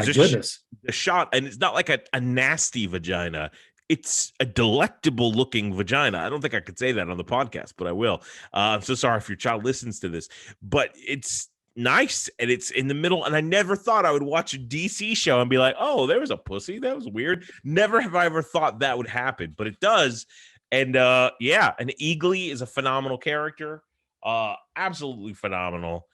There's a shot, and it's not like a nasty vagina. It's a delectable looking vagina. I don't think I could say that on the podcast, but I will. I'm so sorry if your child listens to this, but it's nice and it's in the middle. And I never thought I would watch a DC show and be like, oh, there was a pussy. That was weird. Never have I ever thought that would happen, but it does. And yeah, and Eagly is a phenomenal character. Absolutely phenomenal.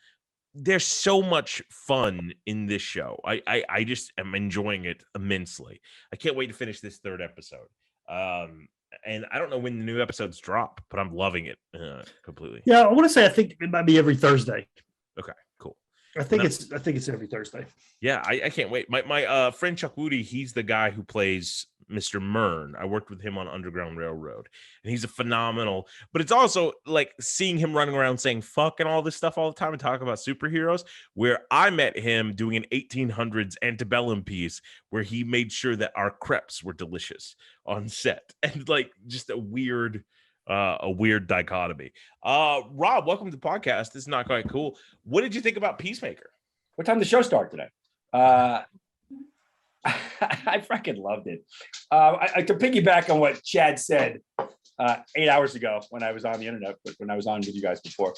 There's so much fun in this show. I just am enjoying it immensely. I can't wait to finish this third episode. And I don't know when the new episodes drop, but I'm loving it completely. Yeah, I want to say I think it might be every Thursday. Okay, cool. I think it's every Thursday. Yeah, I can't wait. My friend Chuck Woody, he's the guy who plays Mr. Mern. I worked with him on Underground Railroad, and he's a phenomenal. But it's also like seeing him running around saying "fuck" and all this stuff all the time and talking about superheroes. Where I met him doing an 1800s antebellum piece where he made sure that our crepes were delicious on set, and like just a weird dichotomy. Rob, welcome to the podcast. This is Not Quite Cool. What did you think about Peacemaker? What time did the show start today? I freaking loved it. I to piggyback on what Chad said 8 hours ago when I was on the internet, but when I was on with you guys before.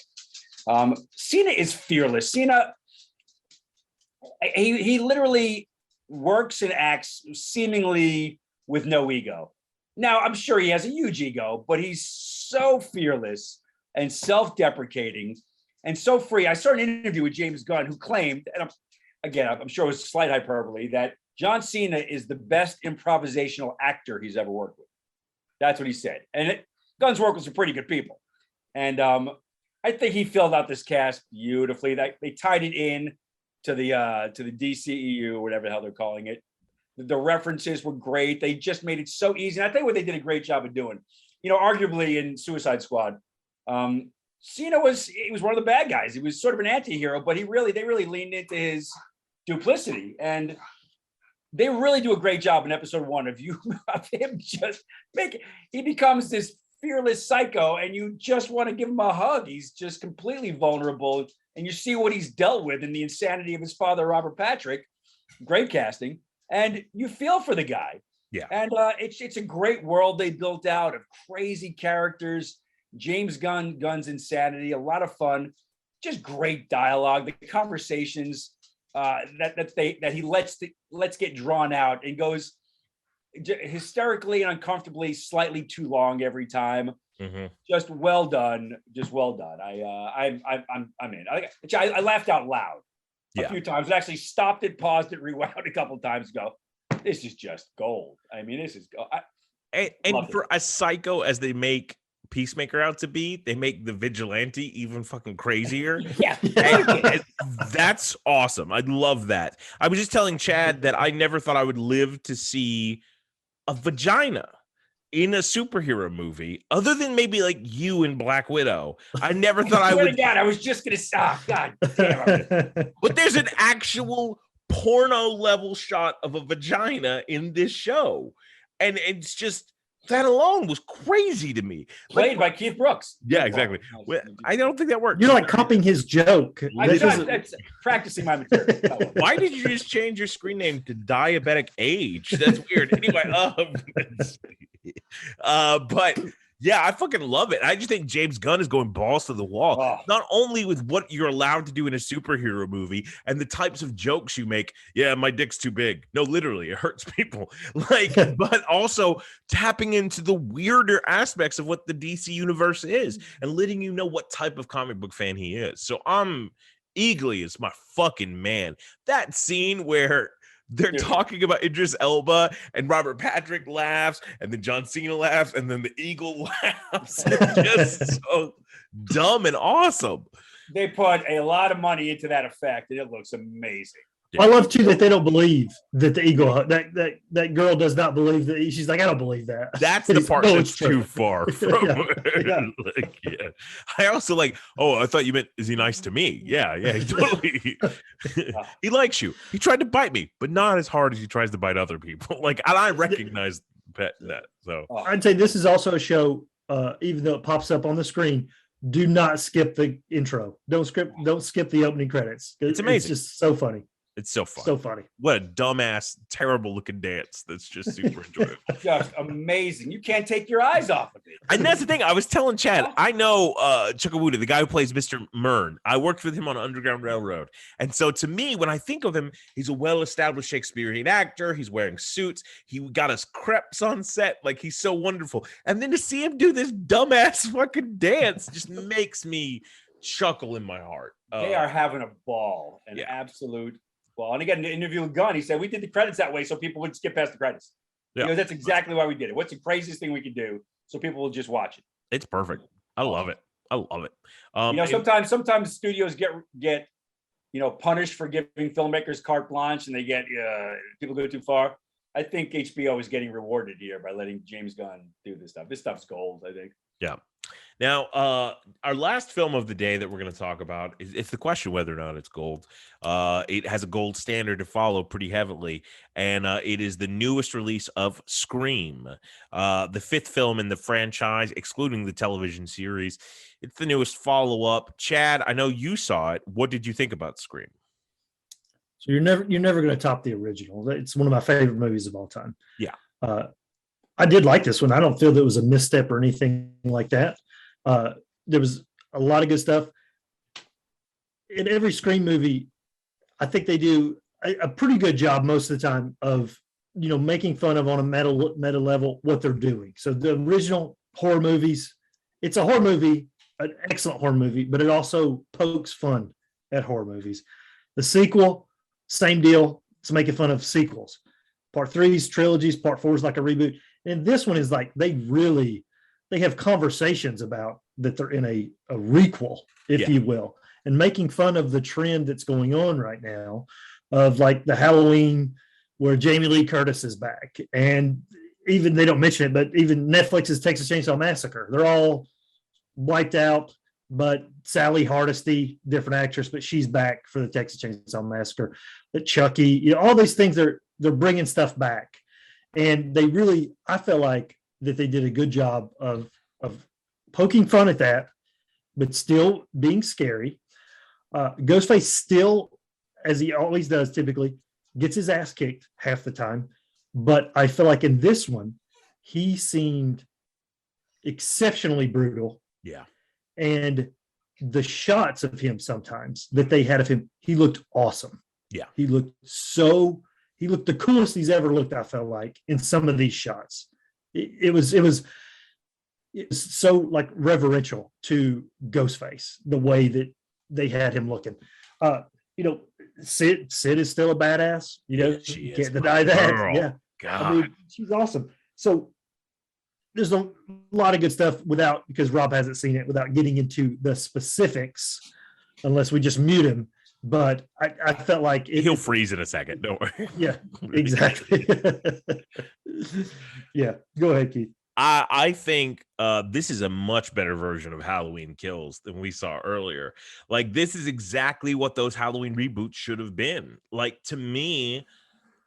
Cena is fearless. Cena, he literally works and acts seemingly with no ego. Now, I'm sure he has a huge ego, but he's so fearless and self-deprecating and so free. I saw an interview with James Gunn who claimed, and I'm sure it was slight hyperbole, that John Cena is the best improvisational actor he's ever worked with. That's what he said. And Gunn's worked with some pretty good people. And I think he filled out this cast beautifully. They tied it in to the DCEU, whatever the hell they're calling it. The references were great. They just made it so easy. And I think what they did a great job of doing, arguably in Suicide Squad, Cena was one of the bad guys. He was sort of an anti-hero, but they really leaned into his duplicity. And they really do a great job in episode 1 of him just he becomes this fearless psycho and you just want to give him a hug. He's just completely vulnerable. And you see what he's dealt with in the insanity of his father, Robert Patrick. Great casting. And you feel for the guy. Yeah. And it's a great world they built out of crazy characters. James Gunn's insanity, a lot of fun, just great dialogue. The conversations that he lets get drawn out and goes hysterically and uncomfortably slightly too long every time. Mm-hmm. Just well done. I'm in. I laughed out loud a few times. I actually stopped it, paused it, rewound a couple of times. This is just gold. I mean, this is gold. And for a psycho as they make Peacemaker out to be, they make the vigilante even fucking crazier. Yeah. And that's awesome. I love that. I was just telling Chad that I never thought I would live to see a vagina in a superhero movie, other than maybe like you in Black Widow. I never thought I would. God, I was just gonna say, God damn it. But there's an actual porno level shot of a vagina in this show, and it's just. That alone was crazy to me. Played by Keith Brooks. Yeah, exactly. I don't think that worked. You're like copying his joke. I'm practicing my material. Why did you just change your screen name to Diabetic Age? That's weird. Anyway, but yeah, I fucking love it. I just think James Gunn is going balls to the wall, not only with what you're allowed to do in a superhero movie and the types of jokes you make. Yeah, my dick's too big. No, literally, it hurts people. But also tapping into the weirder aspects of what the DC universe is and letting you know what type of comic book fan he is. So Eagly is my fucking man. That scene where they're talking about Idris Elba and Robert Patrick laughs and then John Cena laughs and then the Eagle laughs. It's just so dumb and awesome. They put a lot of money into that effect and it looks amazing. Yeah. I love too that they don't believe that the eagle that girl does not believe that. She's like, I don't believe that. That's the part that's too far from it. I also like, I thought you meant, is he nice to me? Yeah, he totally he likes you. He tried to bite me, but not as hard as he tries to bite other people. And I recognize that. So I'd say this is also a show, even though it pops up on the screen. Do not skip the intro. Don't skip the opening credits. It's amazing. It's just so funny. It's so funny. So funny. What a dumbass, terrible looking dance. That's just super enjoyable. Just amazing. You can't take your eyes off of it. And that's the thing. I was telling Chad, I know Chuckawuda, the guy who plays Mr. Mern. I worked with him on Underground Railroad. And so to me, when I think of him, he's a well-established Shakespearean actor. He's wearing suits. He got us crepes on set. Like, he's so wonderful. And then to see him do this dumbass fucking dance just makes me chuckle in my heart. They are having a ball, an absolute ball. And again, in the interview with Gunn, he said, we did the credits that way so people would skip past the credits. Yeah. Because that's exactly why we did it. What's the craziest thing we could do so people will just watch it? It's perfect. I love it. I love it. Sometimes studios get punished for giving filmmakers carte blanche, and they get people go too far. I think HBO is getting rewarded here by letting James Gunn do this stuff. This stuff's gold, I think. Yeah. Now, our last film of the day that we're going to talk about it's the question whether or not it's gold. It has a gold standard to follow pretty heavily, and it is the newest release of Scream, the fifth film in the franchise, excluding the television series. It's the newest follow-up. Chad, I know you saw it. What did you think about Scream? So you're never going to top the original. It's one of my favorite movies of all time. Yeah. I did like this one. I don't feel there was a misstep or anything like that. There was a lot of good stuff. In every Scream movie, I think they do a pretty good job most of the time of, making fun of on a meta level what they're doing. So the original horror movies, it's a horror movie, an excellent horror movie, but it also pokes fun at horror movies. The sequel, same deal. It's making fun of sequels. Part 3's trilogies, part 4 is like a reboot. And this one is like, they have conversations about that they're in a requel, if you will, and making fun of the trend that's going on right now of like the Halloween where Jamie Lee Curtis is back. And even they don't mention it, but even Netflix's Texas Chainsaw Massacre, they're all wiped out, but Sally Hardesty, different actress, but she's back for the Texas Chainsaw Massacre. But Chucky, all these things, they're bringing stuff back. And they really, I felt like that they did a good job of poking fun at that, but still being scary. Ghostface still, as he always does typically, gets his ass kicked half the time. But I feel like in this one, he seemed exceptionally brutal. Yeah. And the shots of him sometimes that they had of him, he looked awesome. Yeah. He looked the coolest he's ever looked, I felt like, in some of these shots. It was so like reverential to Ghostface, the way that they had him looking. Sid is still a badass. She can't deny that. Girl. Yeah. God. I mean, she's awesome. So there's a lot of good stuff because Rob hasn't seen it, without getting into the specifics, unless we just mute him. But I felt like he'll freeze in a second. Don't worry. Yeah, exactly. Yeah, go ahead, Keith. I think this is a much better version of Halloween Kills than we saw earlier. Like, this is exactly what those Halloween reboots should have been. Like, to me,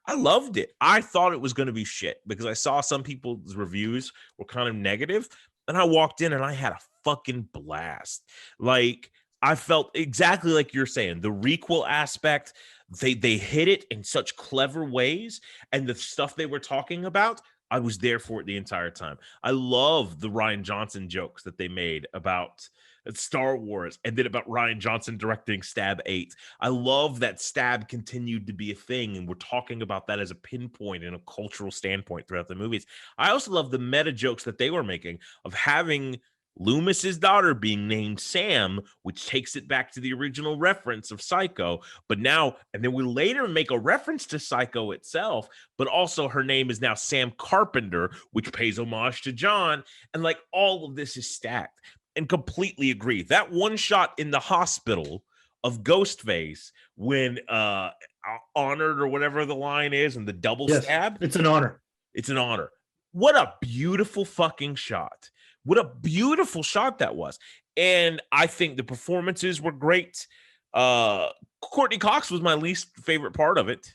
I loved it. I thought it was going to be shit because I saw some people's reviews were kind of negative, and I walked in and I had a fucking blast. Like, I felt exactly like you're saying, the requel aspect, they hit it in such clever ways, and the stuff they were talking about, I was there for it the entire time. I love the Rian Johnson jokes that they made about Star Wars and then about Rian Johnson directing Stab 8. I love that Stab continued to be a thing, and we're talking about that as a pinpoint and a cultural standpoint throughout the movies. I also love the meta jokes that they were making of having Loomis's daughter being named Sam, which takes it back to the original reference of Psycho. But now, and then we later make a reference to Psycho itself, but also her name is now Sam Carpenter, which pays homage to John. And like, all of this is stacked, and completely agree. That one shot in the hospital of Ghostface when honored or whatever the line is, and the double stab. It's an honor. It's an honor. What a beautiful fucking shot. What a beautiful shot that was. And I think the performances were great. Courtney Cox was my least favorite part of it.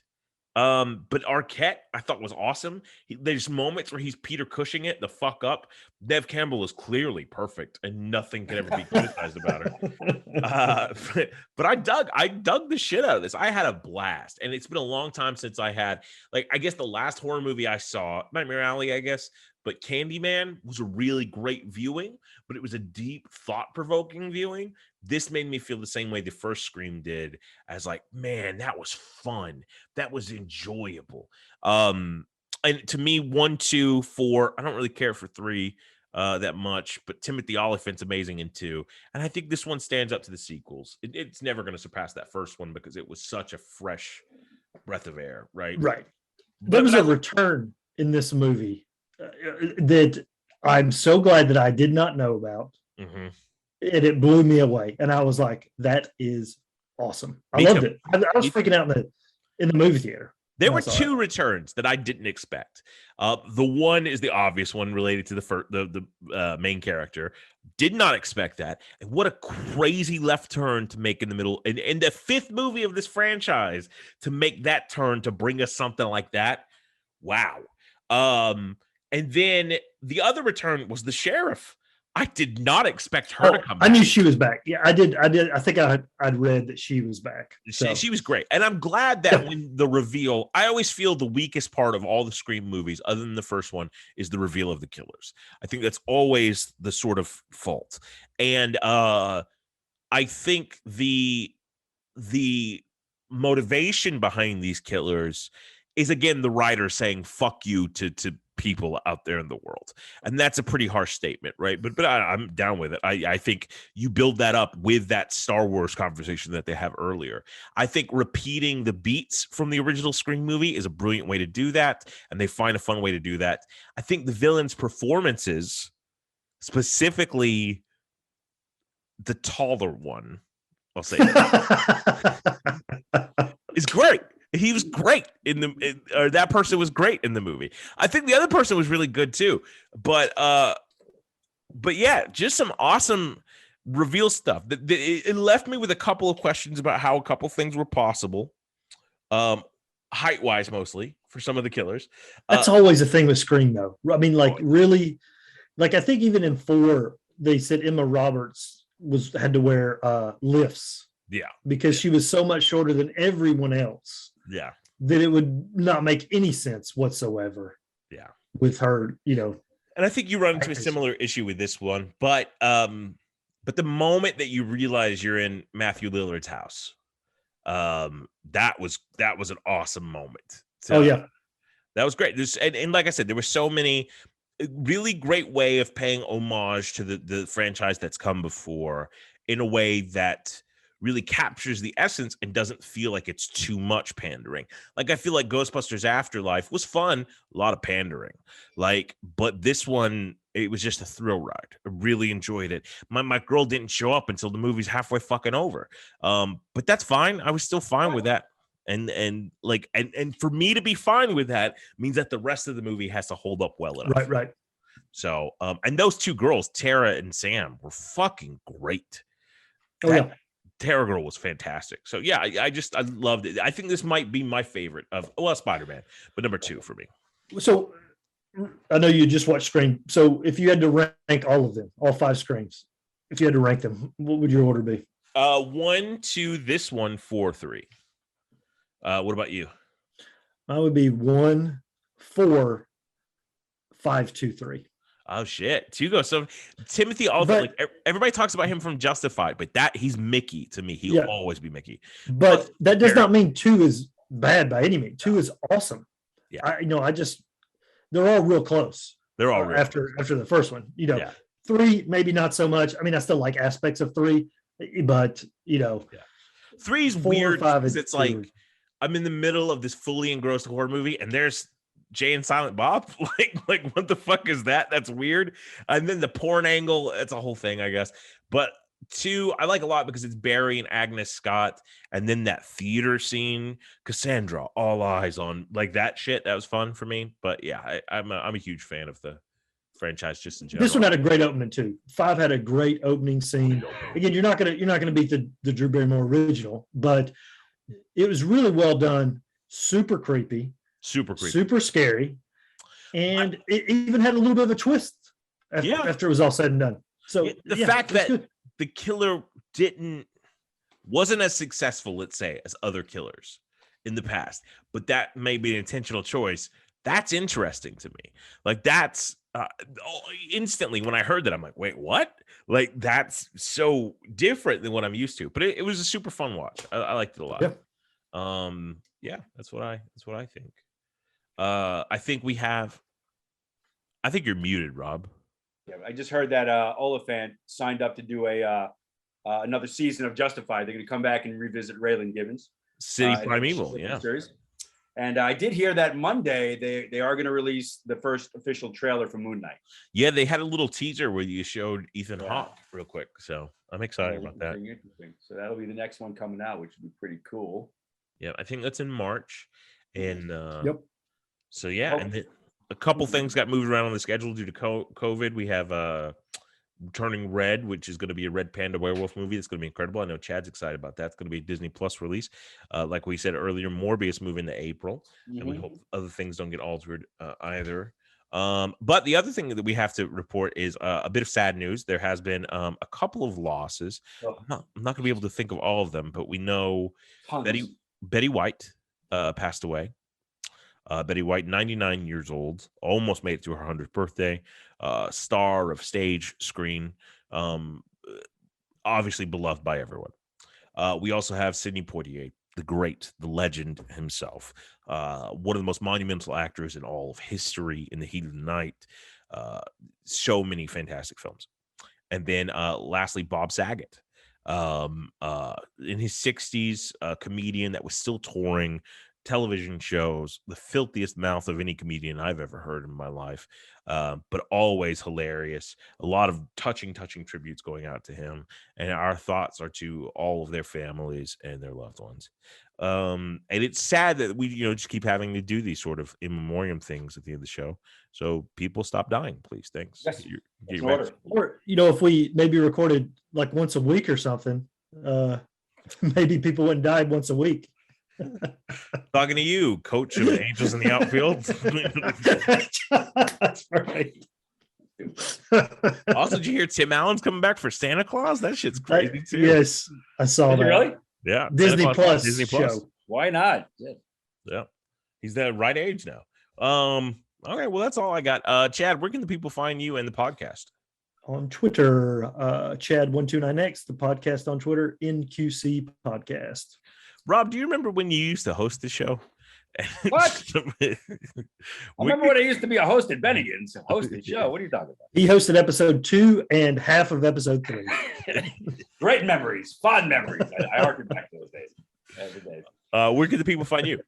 But Arquette, I thought was awesome. There's moments where he's Peter Cushing it the fuck up. Nev Campbell is clearly perfect, and nothing can ever be criticized about her. But I dug the shit out of this. I had a blast, and it's been a long time since I had, like, I guess the last horror movie I saw, Nightmare Alley, I guess, but Candyman was a really great viewing, but it was a deep, thought-provoking viewing. This made me feel the same way the first Scream did, as like, man, that was fun. That was enjoyable. And to me, 1, 2, 4, I don't really care for 3 that much, but Timothy Olyphant's amazing in 2. And I think this one stands up to the sequels. It's never going to surpass that first one because it was such a fresh breath of air, right? Right. There was a return in this movie that I'm so glad that I did not know about. Mm-hmm. And it blew me away. And I was like, that is awesome. I loved it. I was freaking out in the movie theater. There were 2 returns that I didn't expect. The one is the obvious one related to the main character. Did not expect that. And what a crazy left turn to make in the middle. In the 5th movie of this franchise, to make that turn to bring us something like that. Wow. And then the other return was the sheriff. I did not expect her to come back. I knew she was back. Yeah, I did. I think I'd read that she was back. So. She was great. And I'm glad that when the reveal, I always feel the weakest part of all the Scream movies, other than the first one, is the reveal of the killers. I think that's always the sort of fault. And I think the motivation behind these killers is, again, the writer saying, fuck you to people out there in the world. And that's a pretty harsh statement, right? But I'm down with it. I think you build that up with that Star Wars conversation that they have earlier. I think repeating the beats from the original Scream movie is a brilliant way to do that, and they find a fun way to do that. I think the villains' performances, specifically the taller one, I'll say is great. He was great or that person was great in the movie. I think the other person was really good too. But yeah, just some awesome reveal stuff. It left me with a couple of questions about how a couple things were possible, height-wise mostly for some of the killers. That's always a thing with Scream, though. I mean, like really, like I think even in 4, they said Emma Roberts had to wear lifts. Yeah, because she was so much shorter than everyone else. Yeah, that it would not make any sense whatsoever. Yeah, with her, And I think you run into a similar issue with this one, but the moment that you realize you're in Matthew Lillard's house, that was an awesome moment. So, yeah, that was great. And like I said, there were so many really great way of paying homage to the franchise that's come before in a way that really captures the essence and doesn't feel like it's too much pandering. Like I feel like Ghostbusters Afterlife was fun, a lot of pandering. But this one, it was just a thrill ride. I really enjoyed it. My girl didn't show up until the movie's halfway fucking over. But that's fine. I was still fine with that. And for me to be fine with that means that the rest of the movie has to hold up well enough. Right. So, and those 2 girls, Tara and Sam, were fucking great. Yeah. Terror Girl was fantastic. So yeah, I loved it. I think this might be my favorite of Spider-Man, but number 2 for me. So I know you just watched Scream. So if you had to rank all of them, all 5 Screams, if you had to rank them, what would your order be? 1, 2, this one, 4, 3. What about you? Mine would be 1, 4, 5, 2, 3. Oh shit, Hugo. So Timothy Olyphant, like everybody talks about him from Justified, but he's Mickey to me. He'll always be Mickey. But that does not mean 2 is bad by any means. 2 is awesome. Yeah, they're all real close. They're all real after the first one. 3 maybe not so much. I mean, I still like aspects of 3, but 3 is weird because it's like I'm in the middle of this fully engrossed horror movie, and there's Jay and Silent Bob. like what the fuck is that? That's weird. And then the porn angle, it's a whole thing, I guess. But 2, I like a lot because it's Barry and Agnes Scott, and then that theater scene, Cassandra, all eyes on, like that shit. That was fun for me. But yeah, I'm a huge fan of the franchise just in general. This one had a great opening too. 5 had a great opening scene. Again, you're not gonna beat the Drew Barrymore original, but it was really well done. super creepy, super scary, and it even had a little bit of a twist after it was all said and done. So the fact that the killer wasn't as successful, let's say, as other killers in the past, but that may be an intentional choice. That's interesting to me. Like, that's instantly when I heard that, I'm like, wait, what? Like, that's so different than what I'm used to. But it was a super fun watch. I liked it a lot. That's what I think. I think you're muted, Rob. Yeah, I just heard that Oliphant signed up to do another season of Justified. They're going to come back and revisit Raylan Givens. City Primeval, series. And I did hear that Monday they are going to release the first official trailer for Moon Knight. Yeah, they had a little teaser where you showed Ethan Hawke real quick. So I'm excited about that. Interesting. So that'll be the next one coming out, which would be pretty cool. Yeah, I think that's in March. And so and then a couple things got moved around on the schedule due to COVID. We have Turning Red, which is going to be a Red Panda werewolf movie. It's going to be incredible. I know Chad's excited about that. It's going to be a Disney Plus release. Like we said earlier, Morbius moving to April, and we hope other things don't get altered either. But the other thing that we have to report is a bit of sad news. There has been a couple of losses. I'm not going to be able to think of all of them, but we know Betty White passed away. Betty White, 99 years old, almost made it to her 100th birthday. Star of stage, screen, obviously beloved by everyone. We also have Sidney Poitier, the great, the legend himself, one of the most monumental actors in all of history. In the Heat of the Night, so many fantastic films. And then lastly, Bob Saget, in his 60s, a comedian that was still touring television shows, the filthiest mouth of any comedian I've ever heard in my life, but always hilarious. A lot of touching tributes going out to him, and our thoughts are to all of their families and their loved ones. And it's sad that we just keep having to do these sort of in memoriam things at the end of the show, so people stop dying, please. Thanks. Yes. Or if we maybe recorded like once a week or something, maybe people wouldn't die once a week. Talking to you, coach of the Angels in the outfield. That's right. Also, did you hear Tim Allen's coming back for Santa Claus? That shit's crazy too. Yes, I saw that. Really? Yeah, Disney Plus show. Why not? Yeah, he's the right age now. Okay, well, that's all I got. Chad, where can the people find you and the podcast? On Twitter, Chad129X, the podcast on Twitter, NQC Podcast. Rob, do you remember when you used to host the show? What? I remember when I used to be a host at Bennigan's. Host the show. What are you talking about? He hosted episode 2 and half of episode 3. Great memories, fond memories. I harken back to those days. Every day. Where can the people find you?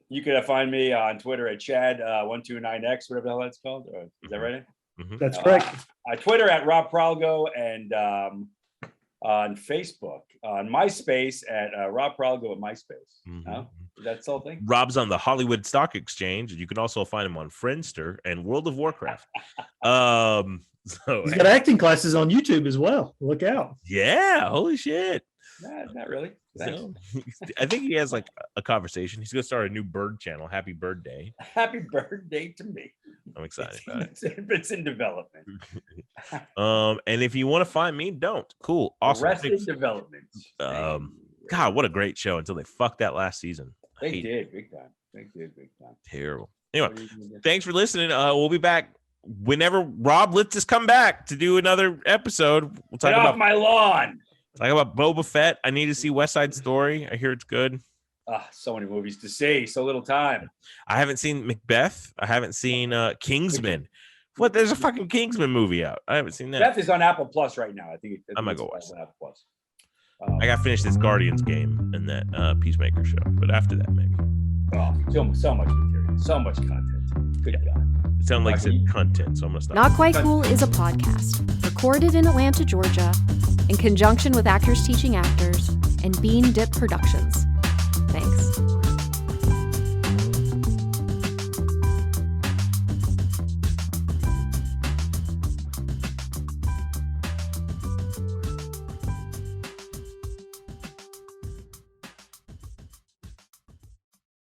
You can find me on Twitter at Chad129X, whatever the hell that's called. Is that right? Mm-hmm. That's correct. Twitter at Rob Pralgo, and on Facebook, on MySpace at Rob Pralgo at MySpace. Mm-hmm. That's the whole thing. Rob's on the Hollywood Stock Exchange, and you can also find him on Friendster and World of Warcraft. So he's got acting classes on YouTube as well. Look out! Yeah, holy shit! Not really. So, I think he has like a conversation. He's gonna start a new bird channel. Happy Bird Day. Happy Bird Day to me. I'm excited about it. It's in development. And if you want to find me, don't. Cool. Awesome. Arrested Development. God, what a great show until they fucked that last season. They did big time. Terrible. Anyway, thanks for listening. We'll be back whenever Rob lets us come back to do another episode. We'll talk about my lawn. Talk about Boba Fett. I need to see West Side Story. I hear it's good. So many movies to see. So little time. I haven't seen Macbeth. I haven't seen Kingsman. What? There's a fucking Kingsman movie out. I haven't seen that. Beth is on Apple Plus right now. I think I might go watch on Apple Plus. I got to finish this Guardians game and that Peacemaker show. But after that, maybe. So much material. So much content. Good God. It sounded like said content, so I'm going to stop. Not Quite Cool is a podcast recorded in Atlanta, Georgia, in conjunction with Actors Teaching Actors and Bean Dip Productions. Thanks.